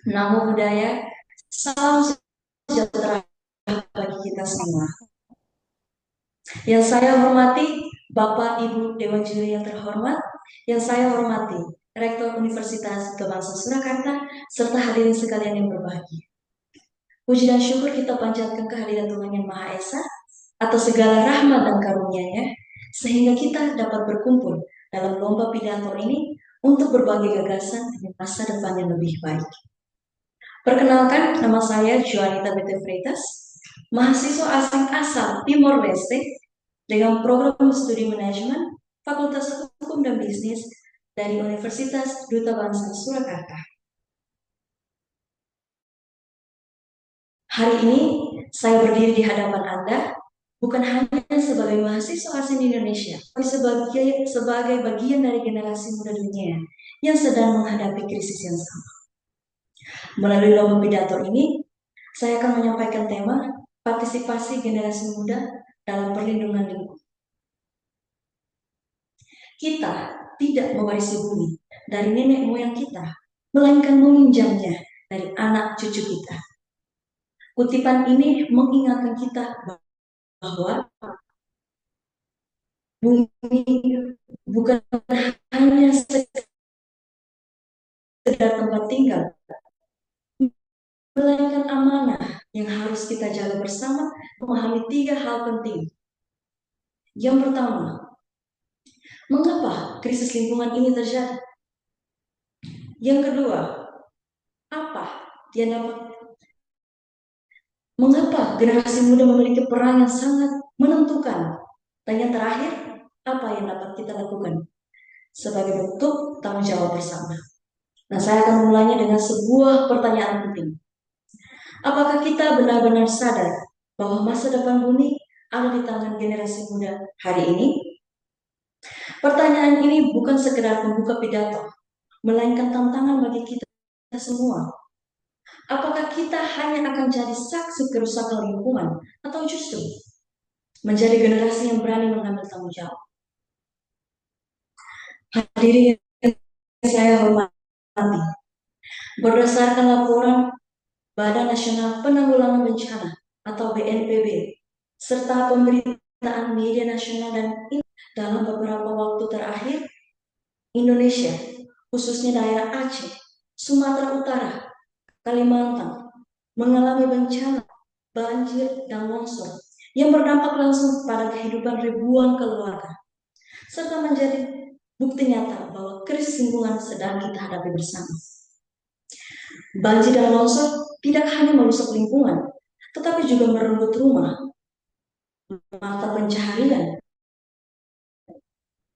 Namo Buddhaya, salam sejahtera bagi kita semua. Yang saya hormati Bapak Ibu Dewan Juri yang terhormat, yang saya hormati Rektor Universitas Kebangsa Surakarta, serta hadirin sekalian yang berbahagia. Puji dan syukur kita panjatkan kehadiran Tuhan Yang Maha Esa atas segala rahmat dan karunia-Nya, sehingga kita dapat berkumpul dalam lomba pidato ini untuk berbagi gagasan demi masa depan yang lebih baik. Perkenalkan, nama saya Juanita Bete Freitas, mahasiswa asing asal Timor Leste dengan program studi manajemen Fakultas Hukum dan Bisnis dari Universitas Duta Bangsa Surakarta. Hari ini saya berdiri di hadapan Anda bukan hanya sebagai mahasiswa asing di Indonesia, tapi sebagai bagian dari generasi muda dunia yang sedang menghadapi krisis yang sama. Melalui lomba pidato ini, saya akan menyampaikan tema partisipasi generasi muda dalam perlindungan lingkungan. Kita tidak mewarisi bumi dari nenek moyang kita, melainkan meminjamnya dari anak cucu kita. Kutipan ini mengingatkan kita bahwa bumi bukan hanya sekedar tempat tinggal, melainkan amanah yang harus kita jaga bersama, memahami 3 hal penting. Yang pertama, mengapa krisis lingkungan ini terjadi? Yang kedua, apa yang dapat mengapa generasi muda memiliki peran yang sangat menentukan? Dan yang terakhir, apa yang dapat kita lakukan sebagai bentuk tanggung jawab bersama? Nah, saya akan memulainya dengan sebuah pertanyaan penting. Apakah kita benar-benar sadar bahwa masa depan bumi ada di tangan generasi muda hari ini? Pertanyaan ini bukan sekedar membuka pidato, melainkan tantangan bagi kita semua. Apakah kita hanya akan jadi saksi kerusakan lingkungan atau justru menjadi generasi yang berani mengambil tanggung jawab? Hadirin yang saya hormati, berdasarkan laporan Badan Nasional Penanggulangan Bencana atau BNPB, serta pemberitaan media nasional dan dalam beberapa waktu terakhir, Indonesia, khususnya daerah Aceh, Sumatera Utara, Kalimantan, mengalami bencana, banjir, dan longsor yang berdampak langsung pada kehidupan ribuan keluarga, serta menjadi bukti nyata bahwa krisis lingkungan sedang kita hadapi bersama. Banjir dan longsor tidak hanya merusak lingkungan, tetapi juga merenggut rumah, mata pencaharian,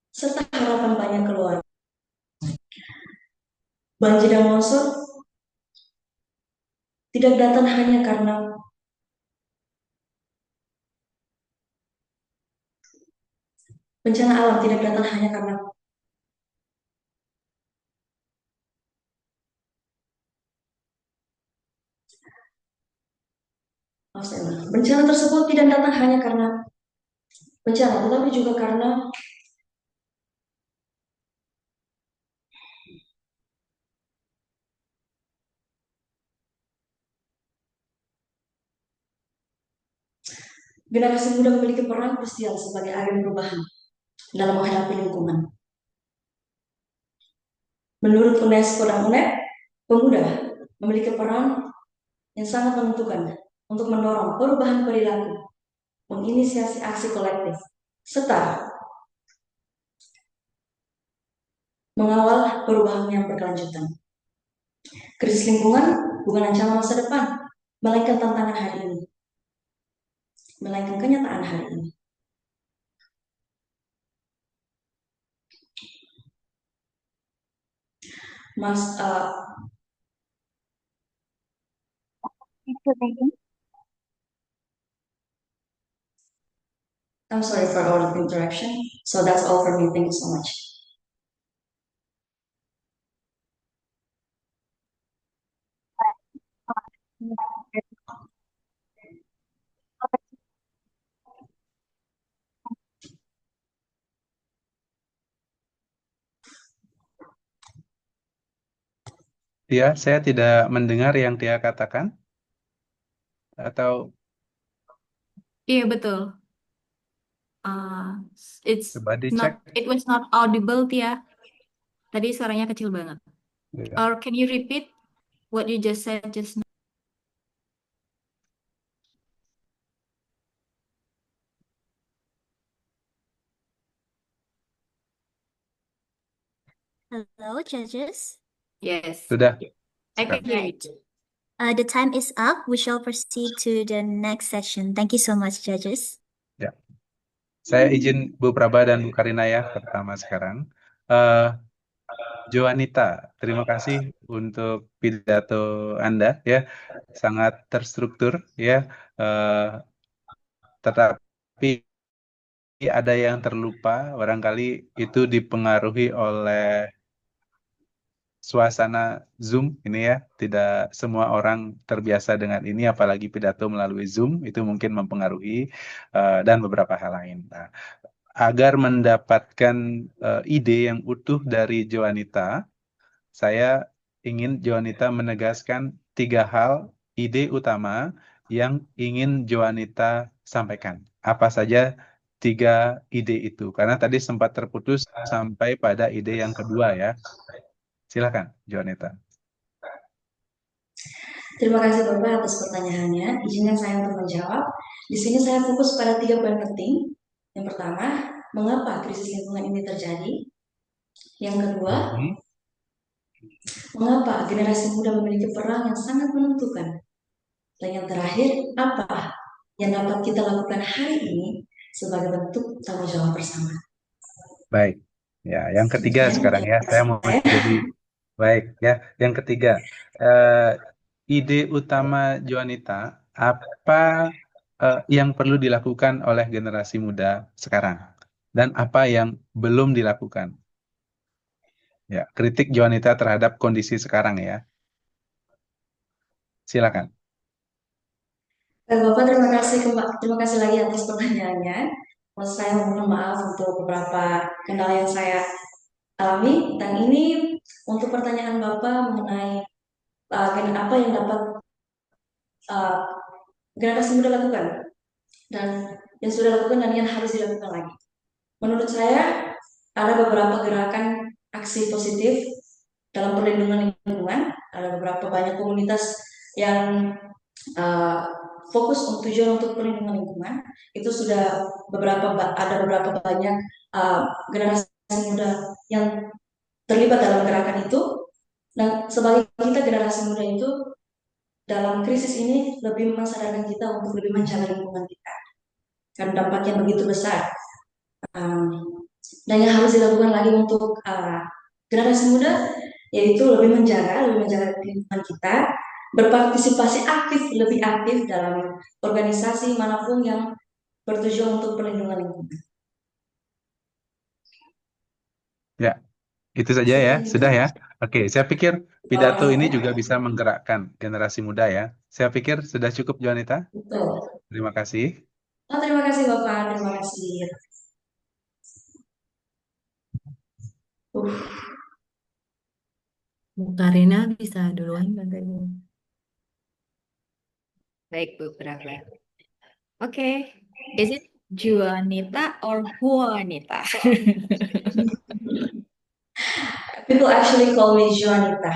serta harapan banyak keluarga. Banjir dan longsor tidak datang hanya karena bencana alam, tidak datang hanya karena bencana tersebut tidak datang hanya karena bencana, tetapi juga karena generasi muda memiliki peran krusial sebagai agen perubahan dalam menghadapi lingkungan. Menurut UNESCO dan UNEP, pemuda memiliki peran yang sangat menentukan untuk mendorong perubahan perilaku, menginisiasi aksi kolektif, serta mengawal perubahan yang berkelanjutan. Krisis lingkungan bukan ancaman masa depan, melainkan tantangan hari ini, melainkan kenyataan hari ini. Mas, I'm sorry for all the interruption. So that's all for me. Thank you so much. Ya, saya tidak mendengar yang dia katakan. Atau Iya, betul. It's coba not, dicek. it was not audible, Tia. Tadi suaranya kecil banget. Ya. Or can you repeat what you just said just now? Hello, judges. Yes, Sudah. I can hear Right. it. The time is up. We shall proceed to the next session. Thank you so much, judges. Ya. Saya izin Bu Praba dan Bu Karina ya pertama sekarang. Joanita, terima kasih untuk pidato Anda ya, sangat terstruktur ya. Tetapi ada yang terlupa, barangkali itu dipengaruhi oleh suasana Zoom ini ya. Tidak semua orang terbiasa dengan ini, apalagi pidato melalui Zoom itu mungkin mempengaruhi dan beberapa hal lain. Nah, agar mendapatkan ide yang utuh dari Joanita, saya ingin Joanita menegaskan 3 hal ide utama yang ingin Joanita sampaikan. Apa saja 3 ide itu? Karena tadi sempat terputus sampai pada ide yang kedua ya. Silakan, Joanita. Terima kasih Bapak atas pertanyaannya. Izinkan saya untuk menjawab. Di sini saya fokus pada 3 poin penting. Yang pertama, mengapa krisis lingkungan ini terjadi? Yang kedua, mengapa generasi muda memiliki peran yang sangat menentukan? Dan yang terakhir, apa yang dapat kita lakukan hari ini sebagai bentuk tanggung jawab bersama? Baik. Ya, yang ketiga sekarang ya. Saya mau jadi baik ya. Yang ketiga, ide utama Joanita, apa yang perlu dilakukan oleh generasi muda sekarang dan apa yang belum dilakukan? Ya, kritik Joanita terhadap kondisi sekarang ya. Silakan. Bapak, terima kasih lagi atas pertanyaannya. Saya mohon maaf untuk beberapa kendala yang saya alami. Dan ini untuk pertanyaan Bapak mengenai apa yang dapat generasi muda lakukan dan yang sudah lakukan dan yang harus dilakukan lagi. Menurut saya ada beberapa gerakan aksi positif dalam perlindungan lingkungan. Ada beberapa banyak komunitas yang fokus tujuan untuk perlindungan lingkungan. Itu sudah ada beberapa banyak generasi muda yang terlibat dalam gerakan itu. Dan sebagai kita generasi muda itu dalam krisis ini lebih mensadarkan kita untuk lebih menjaga lingkungan kita karena dampaknya begitu besar. Dan yang harus dilakukan lagi untuk generasi muda yaitu lebih menjaga lingkungan kita, berpartisipasi lebih aktif dalam organisasi manapun yang bertujuan untuk perlindungan lingkungan. Ya, itu saja ya, sudah ya. Oke, saya pikir pidato ini juga bisa menggerakkan generasi muda ya. Saya pikir sudah cukup, Joanita. Betul. Terima kasih. Terima kasih Bapak, terima kasih. Bu Karina bisa duluan Bapak. Baik, Bu Prava. Okay, is it Juanita or Juanita? People actually call me Juanita.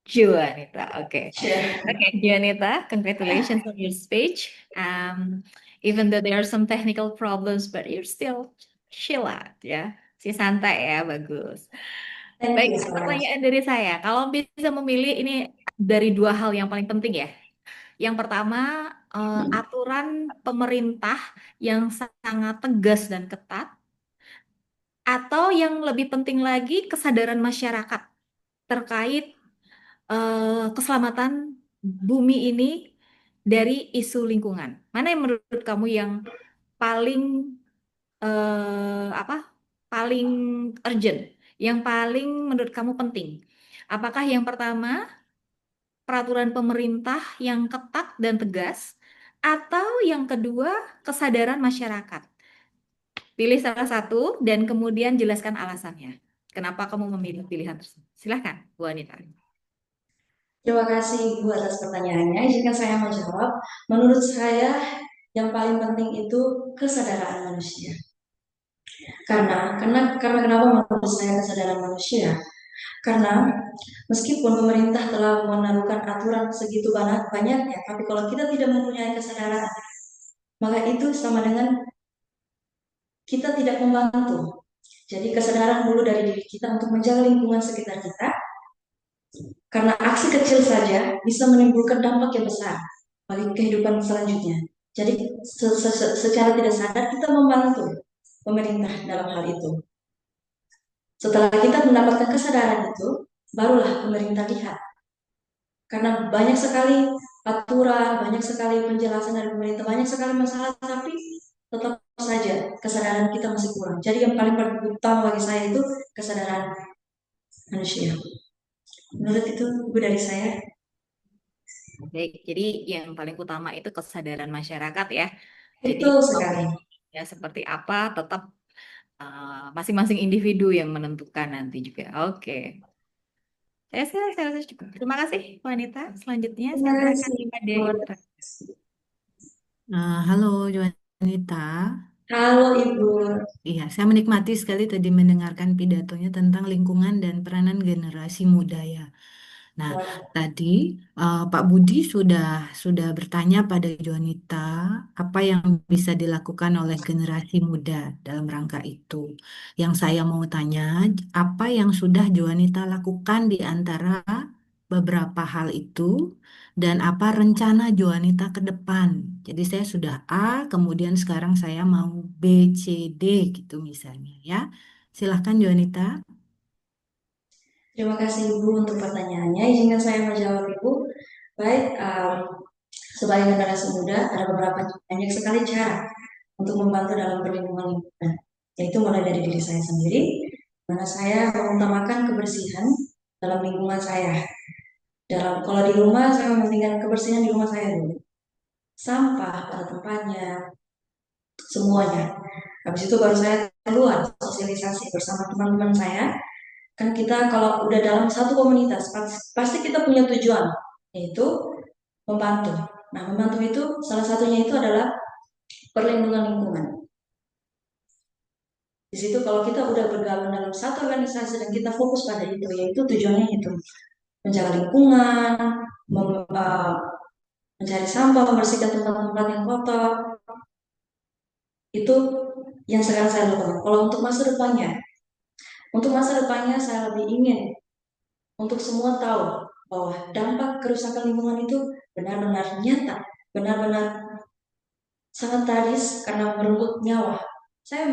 Juanita, okay. Sure. Okay, Juanita, congratulations on your speech. Even though there are some technical problems, but you're still chill out, ya. Si santai ya, bagus. Baik, pertanyaan dari saya. Kalau bisa memilih ini dari 2 hal yang paling penting ya. Yang pertama, aturan pemerintah yang sangat tegas dan ketat, atau yang lebih penting lagi kesadaran masyarakat terkait keselamatan bumi ini dari isu lingkungan. Mana yang menurut kamu yang paling paling urgent, yang paling menurut kamu penting? Apakah yang pertama peraturan pemerintah yang ketat dan tegas, atau yang kedua kesadaran masyarakat? Pilih salah satu dan kemudian jelaskan alasannya. Kenapa kamu memilih pilihan tersebut? Silahkan, Bu Anita. Terima kasih Bu atas pertanyaannya. Izinkan saya menjawab. Menurut saya yang paling penting itu kesadaran manusia. Karena kenapa menurut saya kesadaran manusia? Karena meskipun pemerintah telah menaruhkan aturan segitu banyaknya, tapi kalau kita tidak mempunyai kesadaran, maka itu sama dengan kita tidak membantu. Jadi kesadaran dulu dari diri kita untuk menjaga lingkungan sekitar kita, karena aksi kecil saja bisa menimbulkan dampak yang besar bagi kehidupan selanjutnya. Jadi secara tidak sadar kita membantu pemerintah dalam hal itu. Setelah kita mendapatkan kesadaran itu, barulah pemerintah lihat. Karena banyak sekali aturan, banyak sekali penjelasan dari pemerintah, banyak sekali masalah, tapi tetap saja kesadaran kita masih kurang. Jadi yang paling utama bagi saya itu kesadaran manusia. Menurut itu Bu dari saya. Baik, jadi yang paling utama itu kesadaran masyarakat ya. Jadi Betul sekali. ya seperti apa tetap masing-masing individu yang menentukan nanti juga. Oke. Saya rasa cukup. Terima kasih, wanita. Selanjutnya saya Terima serahkan kasih. kepada Bu. Ibu. Halo Juanita. Halo Ibu. Iya, saya menikmati sekali tadi mendengarkan pidatonya tentang lingkungan dan peranan generasi muda ya. Nah, tadi Pak Budi sudah bertanya pada Juanita apa yang bisa dilakukan oleh generasi muda dalam rangka itu. Yang saya mau tanya, apa yang sudah Juanita lakukan di antara beberapa hal itu dan apa rencana Juanita ke depan. Jadi saya sudah A, kemudian sekarang saya mau B, C, D gitu misalnya ya. Silahkan Juanita. Terima kasih Ibu untuk pertanyaannya. Izinkan saya menjawab Ibu. Baik, sebagai generasi muda ada beberapa banyak sekali cara untuk membantu dalam perlindungan lingkungan. Yaitu mulai dari diri saya sendiri, mana saya mengutamakan kebersihan dalam lingkungan saya. Kalau di rumah saya mementingkan kebersihan di rumah saya dulu. Sampah pada tempatnya, semuanya. Habis itu baru saya keluar sosialisasi bersama teman-teman saya. Kan kita kalau udah dalam satu komunitas pasti kita punya tujuan, yaitu membantu. Nah, membantu itu salah satunya itu adalah perlindungan lingkungan. Di situ kalau kita udah bergabung dalam satu organisasi dan kita fokus pada itu, yaitu tujuannya itu menjaga lingkungan, mencari sampah, membersihkan tempat-tempat yang kotor. Itu yang sekarang saya lakukan. Kalau untuk masa depannya saya lebih ingin untuk semua tahu bahwa dampak kerusakan lingkungan itu benar-benar nyata, benar-benar sangat tragis karena merenggut nyawa. Saya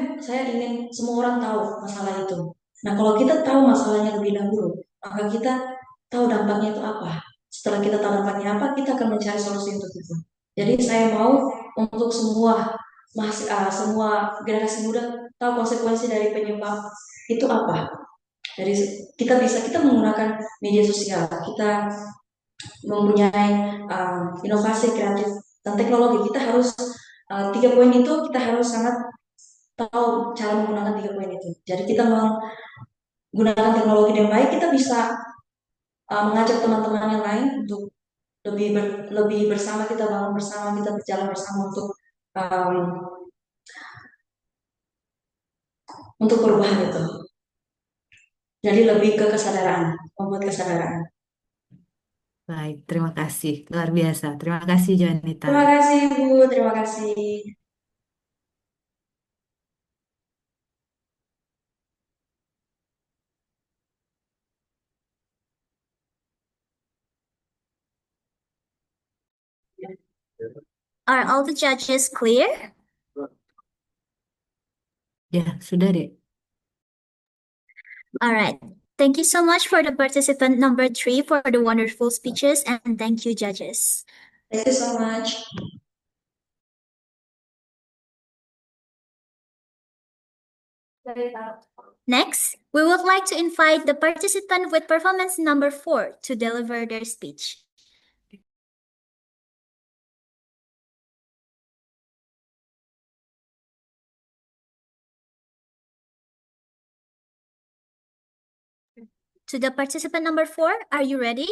ingin semua orang tahu masalah itu. Nah, kalau kita tahu masalahnya lebih dahulu, maka kita tahu dampaknya itu apa. Setelah kita tahu dampaknya apa, kita akan mencari solusi untuk itu. Jadi saya mau untuk semua generasi muda tahu konsekuensi dari penyebab itu apa. Jadi kita menggunakan media sosial, kita mempunyai inovasi kreatif dan teknologi. Kita harus 3 poin itu kita harus sangat tahu cara menggunakan 3 poin itu. Jadi kita menggunakan teknologi yang baik, kita bisa mengajak teman-teman yang lain untuk lebih bersama, kita bangun bersama, kita berjalan bersama untuk perubahan itu. Jadi lebih ke kesadaran, membuat kesadaran. Baik, terima kasih. Luar biasa. Terima kasih Juanita. Terima kasih Ibu, terima kasih. Are all the judges clear? Ya, sudah deh. All right. Thank you so much for the participant number 3 for the wonderful speeches, and thank you, judges. Thank you so much. Next, we would like to invite the participant with performance number 4 to deliver their speech. To the participant number 4, are you ready?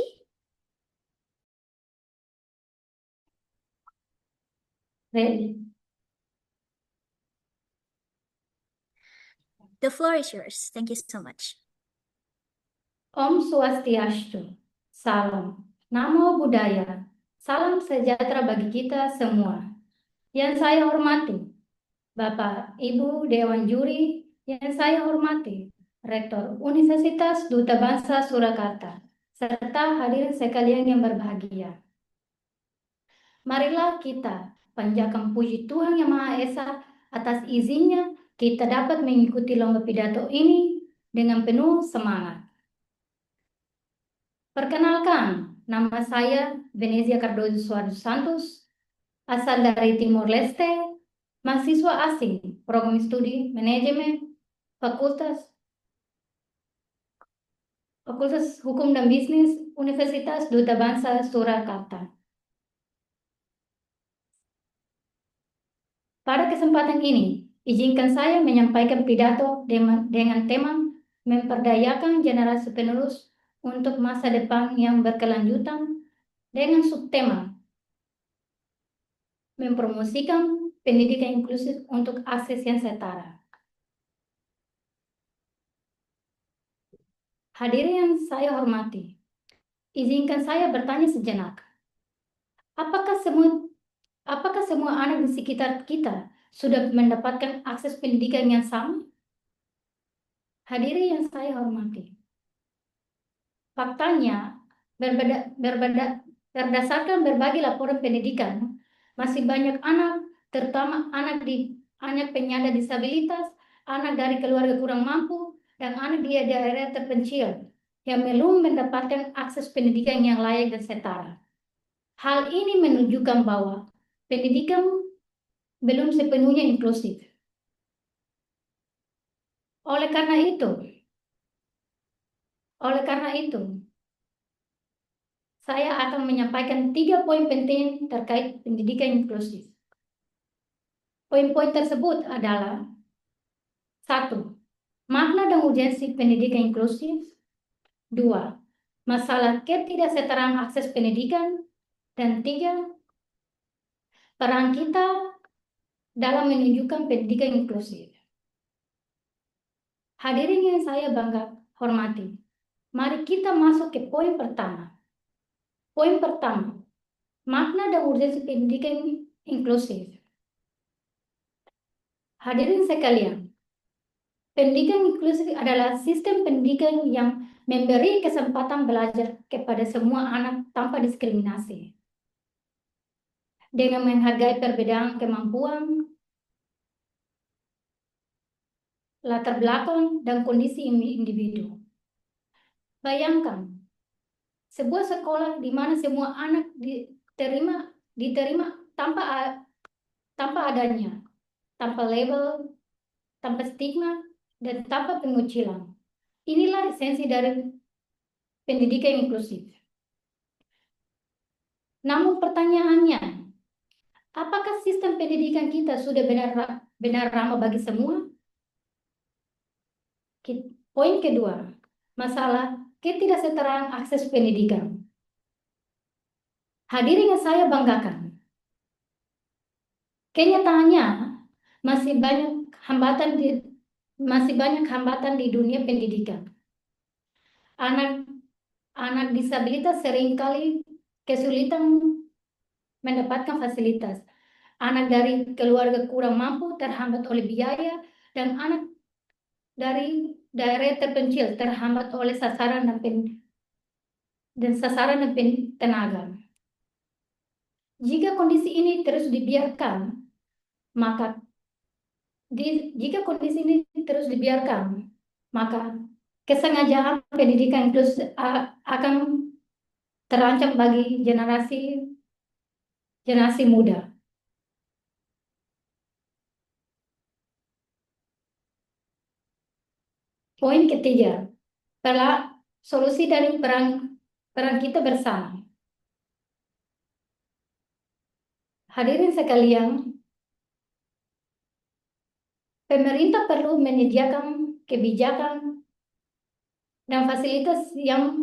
Ready. The floor is yours. Thank you so much. Om Swastiastu, Salam, Namo Buddhaya, Salam sejahtera bagi kita semua. Yang saya hormati, Bapak Ibu Dewan Juri, yang saya hormati, Rektor Universitas Duta Bangsa Surakarta, serta hadirin sekalian yang berbahagia. Marilah kita panjatkan puji Tuhan Yang Maha Esa atas izinnya kita dapat mengikuti lomba pidato ini dengan penuh semangat. Perkenalkan, nama saya Venezia Cardozo Suarez Santos, asal dari Timor Leste, mahasiswa asing, program studi manajemen, Fakultas Hukum dan Bisnis, Universitas Duta Bangsa Surakarta. Pada kesempatan ini, Izinkan saya menyampaikan pidato dengan tema memperdayakan generasi penerus untuk masa depan yang berkelanjutan dengan subtema mempromosikan pendidikan inklusif untuk akses yang setara. Hadirin yang saya hormati, izinkan saya bertanya sejenak. Apakah semua anak di sekitar kita sudah mendapatkan akses pendidikan yang sama? Hadirin yang saya hormati, faktanya berdasarkan berbagai laporan pendidikan, masih banyak anak, terutama anak penyandang disabilitas, anak dari keluarga kurang mampu, dan anak di daerah terpencil yang belum mendapatkan akses pendidikan yang layak dan setara. Hal ini menunjukkan bahwa pendidikan belum sepenuhnya inklusif. Oleh karena itu, saya akan menyampaikan 3 poin penting terkait pendidikan inklusif. Poin-poin tersebut adalah 1. Makna dan urgensi pendidikan inklusif. 2. Masalah ketidaksetaraan akses pendidikan. Dan 3. Peran kita dalam menunjukkan pendidikan inklusif. Hadirin yang saya bangga hormati, mari kita masuk ke poin pertama. Poin pertama, makna dan urgensi pendidikan inklusif. Hadirin sekalian, pendidikan inklusif adalah sistem pendidikan yang memberi kesempatan belajar kepada semua anak tanpa diskriminasi, dengan menghargai perbedaan kemampuan, latar belakang, dan kondisi individu. Bayangkan, sebuah sekolah di mana semua anak diterima tanpa adanya, tanpa label, tanpa stigma, dan tanpa pengucilan. Inilah esensi dari pendidikan inklusif. Namun pertanyaannya, apakah sistem pendidikan kita sudah benar ramah bagi semua? Poin kedua, masalah ketidaksetaraan akses pendidikan. Hadirin yang saya banggakan, kenyataannya masih banyak hambatan di dunia pendidikan. Anak disabilitas seringkali kesulitan mendapatkan fasilitas. Anak dari keluarga kurang mampu terhambat oleh biaya, dan anak dari daerah terpencil terhambat oleh sasaran dan tenaga. Jika kondisi ini terus dibiarkan, maka kesengajaan pendidikan inklusif akan terancam bagi generasi muda. Poin ketiga, solusi dari peran kita bersama. Hadirin sekalian, pemerintah perlu menyediakan kebijakan dan fasilitas yang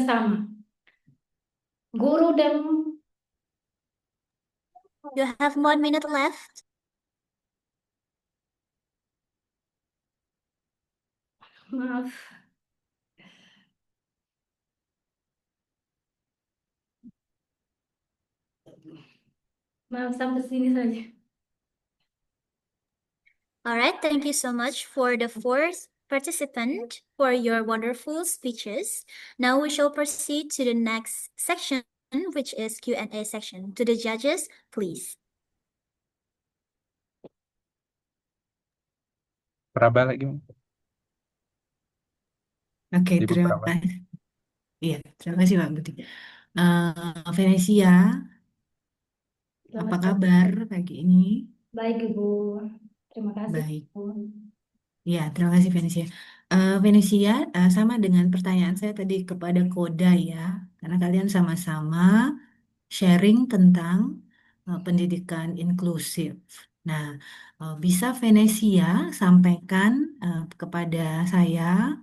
sama. Guru dan You have 1 minute left. maaf. Maaf, sampai sini saja. All right, thank you so much for the 4th participant for your wonderful speeches. Now we shall proceed to the next section, which is Q&A section. To the judges, please. Praba lagi. Oke, Ibu terima Praba. kasih. Iya, terima kasih Pak Budi. Venesia, apa kabar pagi ini? Baik, Ibu. Terima kasih. Baik. Bu. Ya, terima kasih Venesia. Venesia, sama dengan pertanyaan saya tadi kepada Koda ya, karena kalian sama-sama sharing tentang pendidikan inklusif. Nah, bisa Venesia sampaikan kepada saya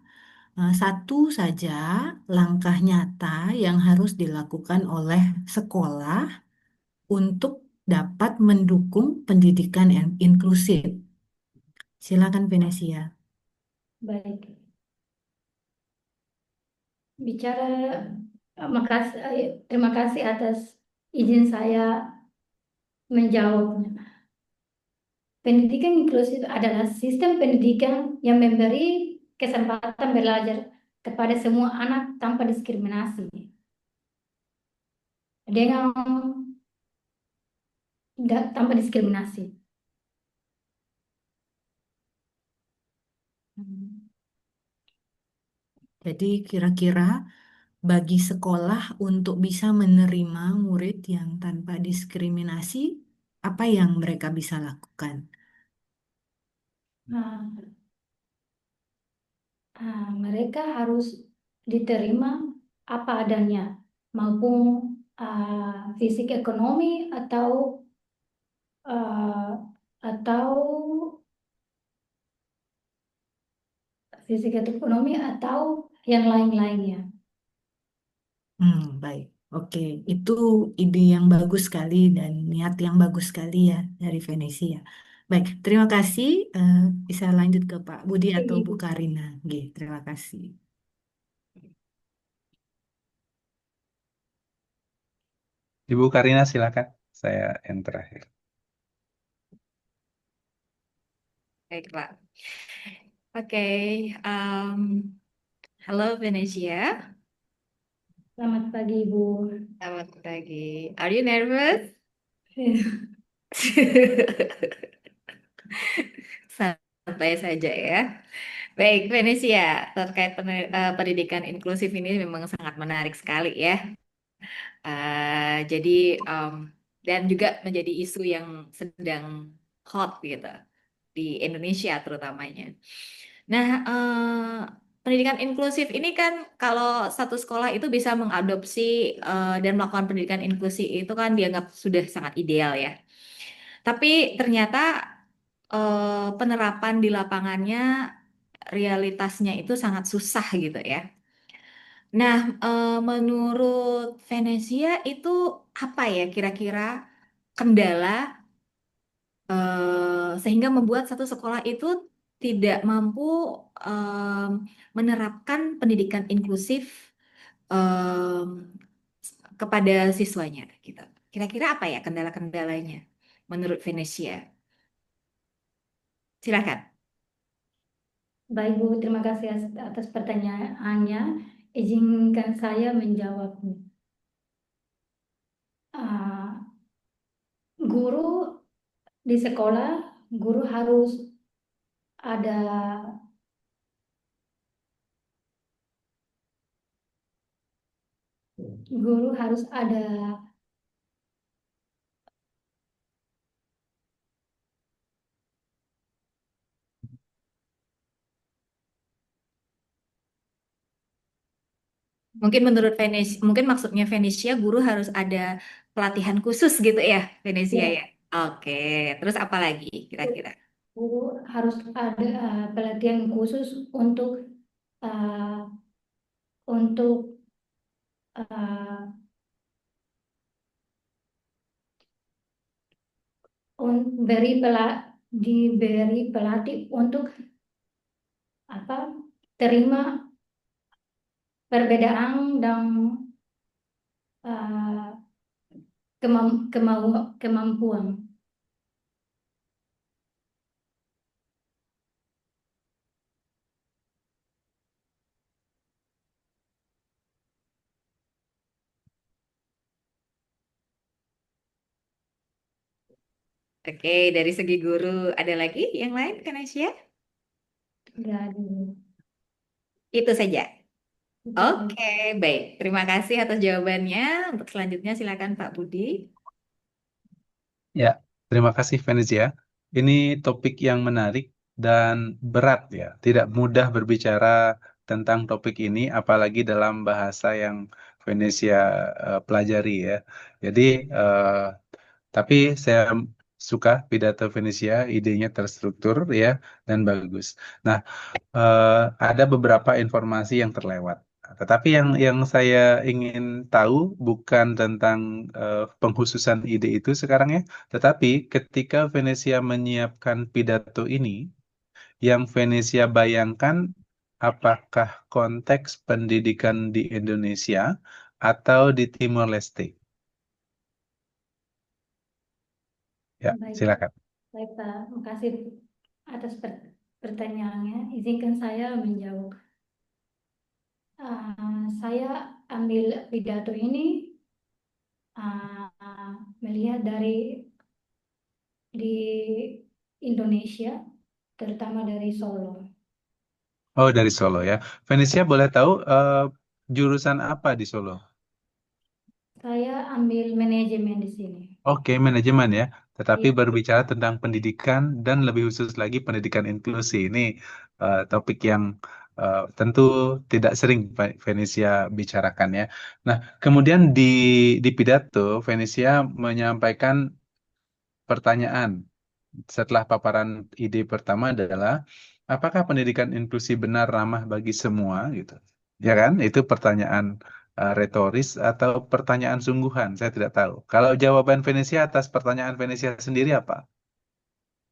satu saja langkah nyata yang harus dilakukan oleh sekolah untuk dapat mendukung pendidikan yang inklusif. Silakan Venesia. Baik. Bicara, terima kasih atas izin saya menjawabnya. Pendidikan inklusif adalah sistem pendidikan yang memberi kesempatan belajar kepada semua anak tanpa diskriminasi. Tanpa diskriminasi. Jadi kira-kira bagi sekolah untuk bisa menerima murid yang tanpa diskriminasi, apa yang mereka bisa lakukan? Mereka harus diterima apa adanya, maupun fisik ekonomi atau fisik ekonomi atau yang lain-lainnya. Baik, oke. Itu ide yang bagus sekali dan niat yang bagus sekali ya dari Venesia. Baik, terima kasih. Bisa lanjut ke Pak Budi atau Bu Karina. Oke, terima kasih. Ibu Karina silakan. Saya yang terakhir. Baik, Pak. Oke, halo Venesia. Selamat pagi, Ibu. Selamat pagi. Are you nervous? Santai saja ya. Baik, Venesia, terkait pendidikan inklusif ini memang sangat menarik sekali ya. Jadi dan juga menjadi isu yang sedang hot gitu di Indonesia terutamanya. Nah, pendidikan inklusif ini kan kalau satu sekolah itu bisa mengadopsi dan melakukan pendidikan inklusi itu kan dianggap sudah sangat ideal ya. Tapi ternyata penerapan di lapangannya realitasnya itu sangat susah gitu ya. Nah, menurut Venesia itu apa ya kira-kira kendala sehingga membuat satu sekolah itu tidak mampu menerapkan pendidikan inklusif kepada siswanya gitu. Kira-kira apa ya kendala-kendalanya menurut Venesia? Silakan. Baik, Bu, terima kasih atas pertanyaannya. Izinkan saya menjawabnya. Guru di sekolah, guru harus ada Mungkin menurut Venesia, mungkin maksudnya Venesia guru harus ada pelatihan khusus gitu ya, Venesia Ya. ya. Oke, terus apa lagi kira-kira? guru harus ada pelatihan khusus untuk uh, diberi pelatih untuk terima perbedaan dan kemampuan. Oke, dari segi guru ada lagi yang lain, Venesia? Enggak ada. Itu saja. Oke, baik. Terima kasih atas jawabannya. Untuk selanjutnya silakan Pak Budi. Ya, terima kasih Venezia. Ini topik yang menarik dan berat ya. Tidak mudah berbicara tentang topik ini, apalagi dalam bahasa yang Venesia pelajari ya. Jadi tapi saya suka pidato Venesia, idenya terstruktur ya dan bagus. Nah, ada beberapa informasi yang terlewat. Tetapi yang saya ingin tahu bukan tentang penghususan ide itu sekarang ya, tetapi ketika Venesia menyiapkan pidato ini, yang Venesia bayangkan apakah konteks pendidikan di Indonesia atau di Timor Leste? Ya, Baik, silakan. baik Pak. Makasih atas pertanyaannya. Izinkan saya menjawab. Saya ambil pidato ini melihat dari di Indonesia, terutama dari Solo. Oh, dari Solo ya. Venesia boleh tahu jurusan apa di Solo? Saya ambil manajemen di sini. Oke, manajemen ya. Tetapi Iya. berbicara tentang pendidikan dan lebih khusus lagi pendidikan inklusi. Ini topik yang tentu tidak sering Venesia bicarakan ya. Nah, kemudian di pidato Venesia menyampaikan pertanyaan setelah paparan ide pertama adalah apakah pendidikan inklusi benar ramah bagi semua gitu. Ya kan? Itu pertanyaan retoris atau pertanyaan sungguhan, saya tidak tahu. Kalau jawaban Venesia atas pertanyaan Venesia sendiri apa?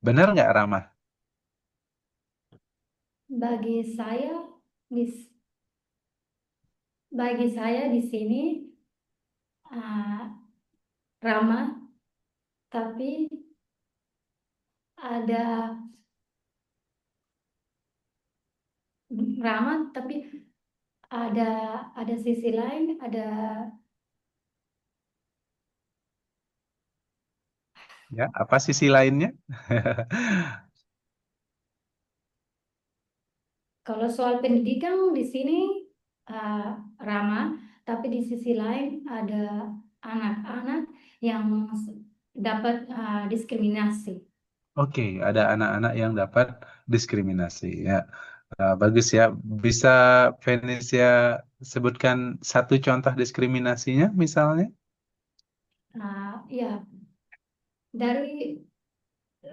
Benar nggak ramah? Bagi saya di di sini ramah, tapi ada ramah, tapi ada sisi lain, Ya, apa sisi lainnya? kalau soal pendidikan di sini ramah, tapi di sisi lain ada anak-anak yang dapat diskriminasi. Oke, ada anak-anak yang dapat diskriminasi ya. Bagus ya. Bisa Venesia sebutkan satu contoh diskriminasinya misalnya? Ya, dari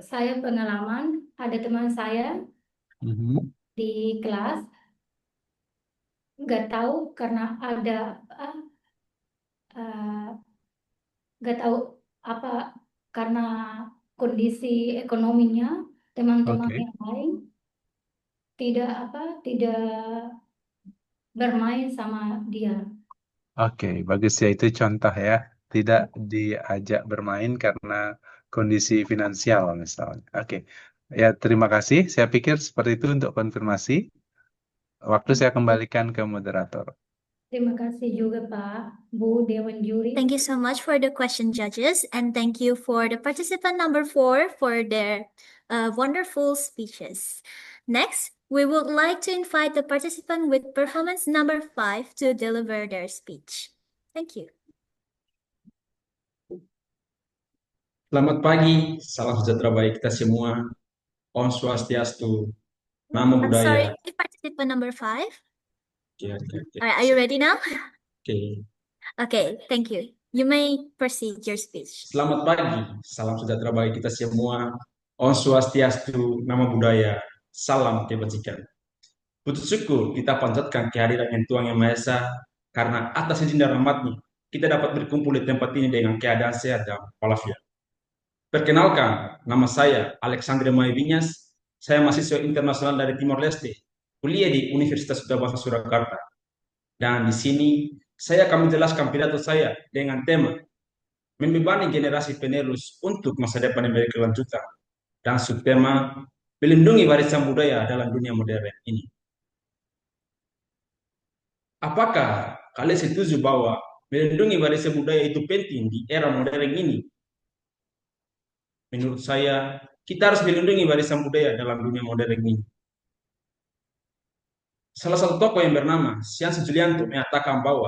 saya pengalaman, ada teman saya Mhm. di kelas nggak tahu karena nggak tahu apa karena kondisi ekonominya teman-teman Oke. yang lain tidak bermain sama dia. Oke, bagus ya itu contoh ya. Tidak diajak bermain karena kondisi finansial misalnya. Oke, ya terima kasih. Saya pikir seperti itu untuk konfirmasi. Waktu saya kembalikan ke moderator. Terima kasih juga Pak, Bu Dewan Juri. Thank you so much for the question, judges, and thank you for the participant number 4 for their wonderful speeches. Next, we would like to invite the participant with performance number 5 to deliver their speech. Thank you. Selamat pagi, salam sejahtera bagi kita semua. Om Swastiastu, Namo I'm Buddhaya. sorry, participant number 5. Okay. All right, are you ready now? Okay. Okay, thank you. You may proceed your speech. Selamat pagi, salam sejahtera bagi kita semua. Om Swastiastu, Namo Buddhaya. Salam kebajikan. Puji syukur kita panjatkan kehadiran yang Tuhan Yang Maha Esa, karena atas izin dan rahmat-Nya kita dapat berkumpul di tempat ini dengan keadaan sehat dan walafiat. Perkenalkan, nama saya Alexandre Mai Vinyas. Saya mahasiswa internasional dari Timor Leste, kuliah di Universitas Gajah Surakarta. Dan di sini saya akan menjelaskan pidato saya dengan tema membebani generasi penerus untuk masa depan yang berkelanjutan dan subtema melindungi warisan budaya dalam dunia modern ini. Apakah kalian setuju bahwa melindungi warisan budaya itu penting di era modern ini? Menurut saya, kita harus melindungi warisan budaya dalam dunia modern ini. Salah satu tokoh yang bernama Sian Julianto mengatakan bahwa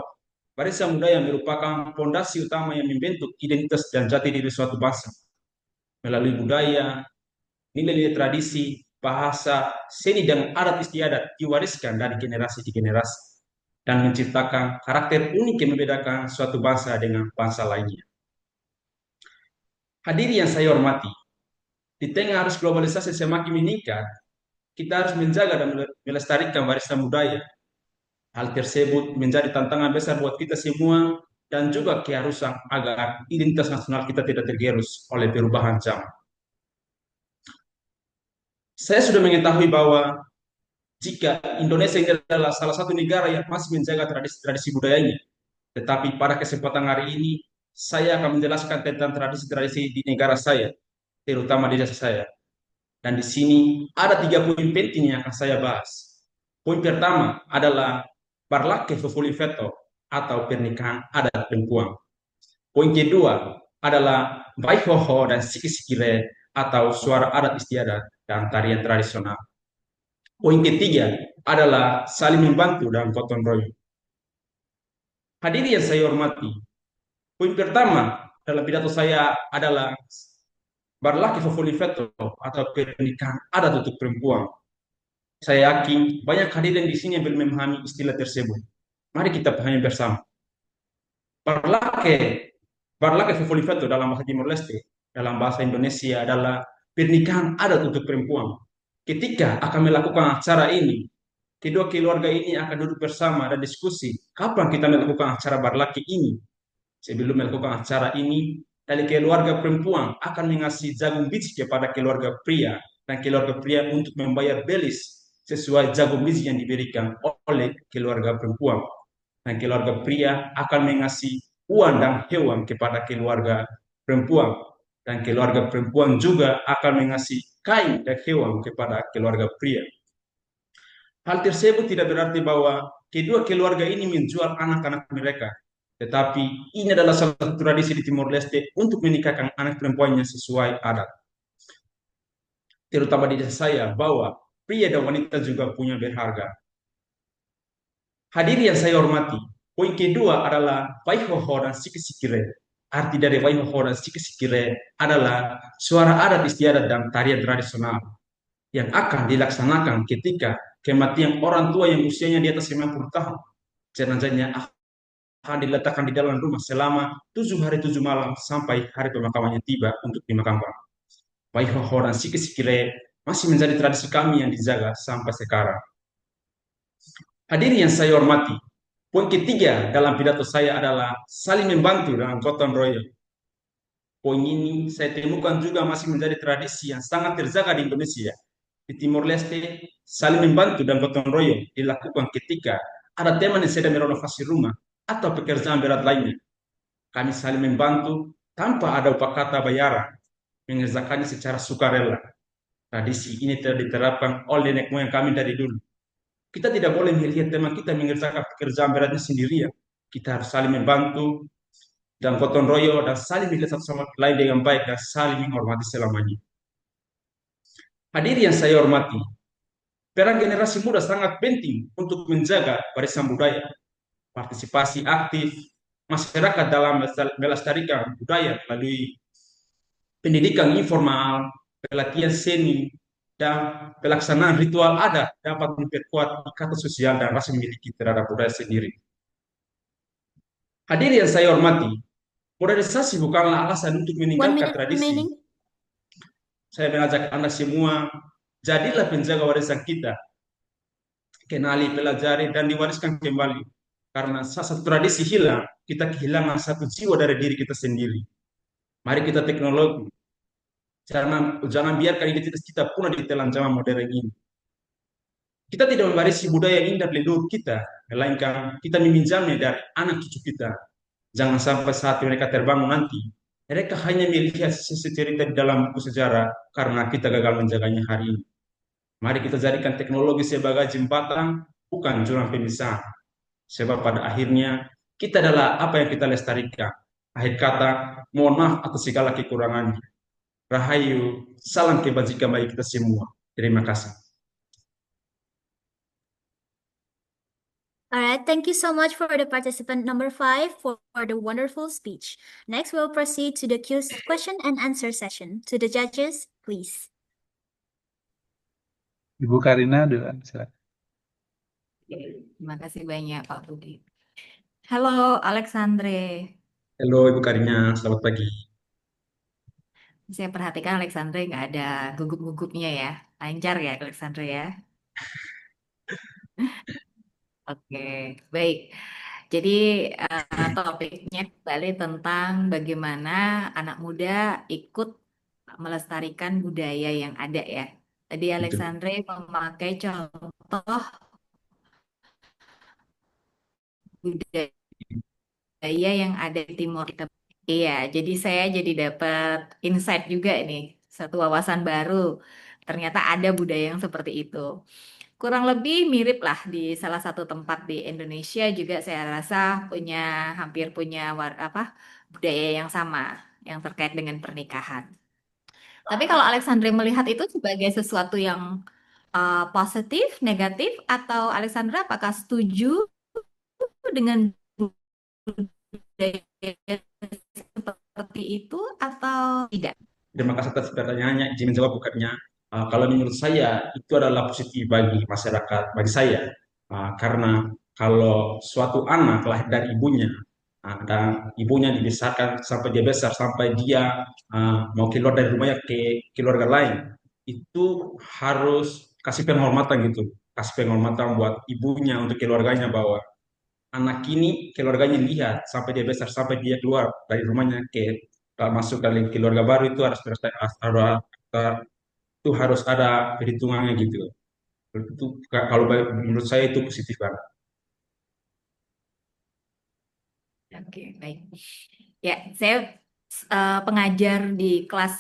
warisan budaya merupakan fondasi utama yang membentuk identitas dan jati diri suatu bangsa. Melalui budaya, nilai-nilai tradisi, bahasa, seni, dan adat istiadat diwariskan dari generasi ke generasi. dan menciptakan karakter unik yang membedakan suatu bangsa dengan bangsa lainnya. Hadirin yang saya hormati, di tengah arus globalisasi semakin meningkat, kita harus menjaga dan melestarikan warisan budaya. Hal tersebut menjadi tantangan besar buat kita semua dan juga keharusan agar identitas nasional kita tidak tergerus oleh perubahan zaman. Saya sudah mengetahui bahwa jika Indonesia ini adalah salah satu negara yang masih menjaga tradisi-tradisi budayanya, tetapi pada kesempatan hari ini, saya akan menjelaskan tentang tradisi-tradisi di negara saya, terutama di desa saya. Dan di sini ada 3 poin penting yang akan saya bahas. Poin pertama adalah Barlake Fofoliveto atau pernikahan adat Lempuang. Poin kedua adalah Baihoho dan Siki-Sikire atau suara adat istiadat dan tarian tradisional. Poin ketiga adalah saling membantu dalam gotong royong. Hadirin yang saya hormati, poin pertama dalam pidato saya adalah Barlake Fofoliveto atau pernikahan adat untuk perempuan. Saya yakin banyak hadirin di sini yang belum memahami istilah tersebut. Mari kita pahami bersama. Barlake Fofoliveto dalam bahasa Timor Leste, dalam bahasa Indonesia adalah pernikahan adat untuk perempuan. Ketika akan melakukan acara ini, kedua keluarga ini akan duduk bersama dan diskusi kapan kita melakukan acara barlake ini. Sebelum melakukan acara ini, dari keluarga perempuan akan mengasih jagung biji kepada keluarga pria dan keluarga pria untuk membayar belis sesuai jagung biji yang diberikan oleh keluarga perempuan. Dan keluarga pria akan mengasih uang dan hewan kepada keluarga perempuan. Dan keluarga perempuan juga akan mengasih kain dan hewan kepada keluarga pria. Hal tersebut tidak berarti bahwa kedua keluarga ini menjual anak-anak mereka, tetapi ini adalah salah satu tradisi di Timor Leste untuk menikahkan anak perempuannya sesuai adat. Terutama di desa saya, bahwa pria dan wanita juga punya berharga. Hadirin yang saya hormati, poin kedua adalah Waihoho dan Siki-Sikire. Arti dari Waihoho dan Siki-Sikire adalah suara adat istiadat dan tarian tradisional yang akan dilaksanakan ketika kematian orang tua yang usianya di atas 50 tahun. Jenazahnya akan diletakkan di dalam rumah selama 7 hari 7 malam sampai hari pemakamannya tiba untuk dimakamkan. Waihoho dan Siki-Sikire masih menjadi tradisi kami yang dijaga sampai sekarang. Hadirin yang saya hormati, poin ketiga dalam pidato saya adalah saling membantu dalam gotong royong. Poin ini saya temukan juga masih menjadi tradisi yang sangat terjaga di Indonesia. Di Timor Leste, saling membantu dan gotong royong dilakukan ketika ada teman yang sedang merenovasi rumah atau pekerjaan berat lainnya. Kami saling membantu tanpa ada upah kata bayaran, mengerjakannya secara sukarela. Tradisi ini telah diterapkan oleh nenek moyang kami dari dulu. Kita tidak boleh melihat teman kita mengerjakan pekerjaan beratnya sendirian. Kita harus saling membantu dan gotong royong dan saling melihat satu sama lain dengan baik dan saling menghormati selamanya. Hadirin yang saya hormati, peran generasi muda sangat penting untuk menjaga warisan budaya. Partisipasi aktif masyarakat dalam melestarikan budaya melalui pendidikan informal, pelatihan seni, dan pelaksanaan ritual adat dapat memperkuat ikatan sosial dan rasa memiliki terhadap budaya sendiri. Hadirin yang saya hormati, modernisasi bukanlah alasan untuk 1 meninggalkan minute tradisi. remaining. Saya mengajak Anda semua, jadilah penjaga warisan kita. Kenali, pelajari, dan diwariskan kembali. Karena saat satu tradisi hilang, kita kehilangan satu jiwa dari diri kita sendiri. Mari kita teknologi. Jangan biarkan identitas kita punah di telan zaman modern ini. Kita tidak mewarisi budaya indah leluhur kita, melainkan kita meminjamnya dari anak cucu kita. Jangan sampai saat mereka terbangun nanti, mereka hanya melihat sisi cerita di dalam buku sejarah karena kita gagal menjaganya hari ini. Mari kita jadikan teknologi sebagai jembatan, bukan jurang pemisah. Sebab pada akhirnya, kita adalah apa yang kita lestarikan. Akhir kata, mohon maaf atas segala kekurangannya. Rahayu, salam kebajikan bagi kita semua. Terima kasih. All right, thank you so much for the participant number 5 for the wonderful speech. Next, we'll proceed to the question and answer session. To the judges, please. Ibu Karina duluan, silakan. Oke, terima kasih banyak Pak Budi. Halo Alexandre, Halo Ibu Karina, selamat pagi. saya perhatikan Alexandre nggak ada gugup-gugupnya ya, lancar ya Alexandre ya. Oke, baik. Jadi topiknya kembali tentang bagaimana anak muda ikut melestarikan budaya yang ada ya. Tadi Betul. Alexandre memakai contoh budaya yang ada di Timur Tengah. Iya, jadi saya jadi dapat insight juga nih, satu wawasan baru. Ternyata ada budaya yang seperti itu. Kurang lebih mirip lah di salah satu tempat di Indonesia juga saya rasa punya hampir punya budaya yang sama yang terkait dengan pernikahan. Tapi kalau Alexandre melihat itu sebagai sesuatu yang positif, negatif, atau Alexandra apakah setuju dengan budaya seperti itu atau tidak? Terima kasih atas pertanyaannya. Izin menjawab bukannya. Kalau menurut saya itu adalah positif bagi masyarakat, bagi saya. Karena kalau suatu anak lahir dari ibunya dan ibunya dibesarkan sampai dia besar, sampai dia mau keluar dari rumahnya ke keluarga lain, itu harus kasih penghormatan gitu. Kasih penghormatan buat ibunya untuk keluarganya bahwa anak ini keluarganya lihat sampai dia besar sampai dia keluar dari rumahnya ke masuk ke keluarga baru itu itu harus ada perhitungannya gitu. Itu kalau menurut saya itu positif banget. Oke, baik. Ya, saya pengajar di kelas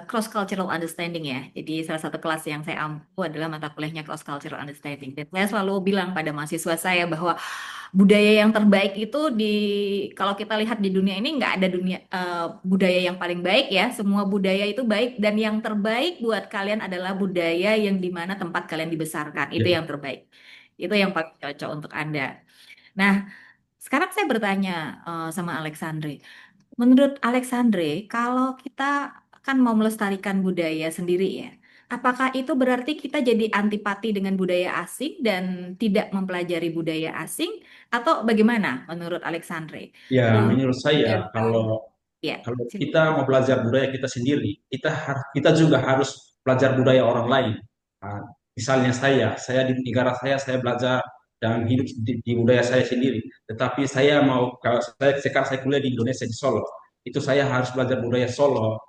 Cross Cultural Understanding ya. Jadi salah satu kelas yang saya ampu adalah mata kuliahnya Cross Cultural Understanding. Dan saya selalu bilang pada mahasiswa saya bahwa budaya yang terbaik itu kalau kita lihat di dunia ini nggak ada budaya yang paling baik ya. Semua budaya itu baik dan yang terbaik buat kalian adalah budaya yang di mana tempat kalian dibesarkan. Itu Ya. yang terbaik. Itu yang paling cocok untuk Anda. Nah, sekarang saya bertanya sama Alexandre. Menurut Alexandre, kalau kita kan mau melestarikan budaya sendiri ya, apakah itu berarti kita jadi antipati dengan budaya asing dan tidak mempelajari budaya asing, atau bagaimana menurut Alexandre? Ya, Untuk menurut saya kalau ya, kalau kita silakan. mau belajar budaya kita sendiri, kita juga harus belajar budaya orang lain. Ah, Misalnya saya di negara saya belajar dan hidup di budaya saya sendiri. Tetapi saya mau kalau sekarang saya kuliah di Indonesia di Solo, itu saya harus belajar budaya Solo,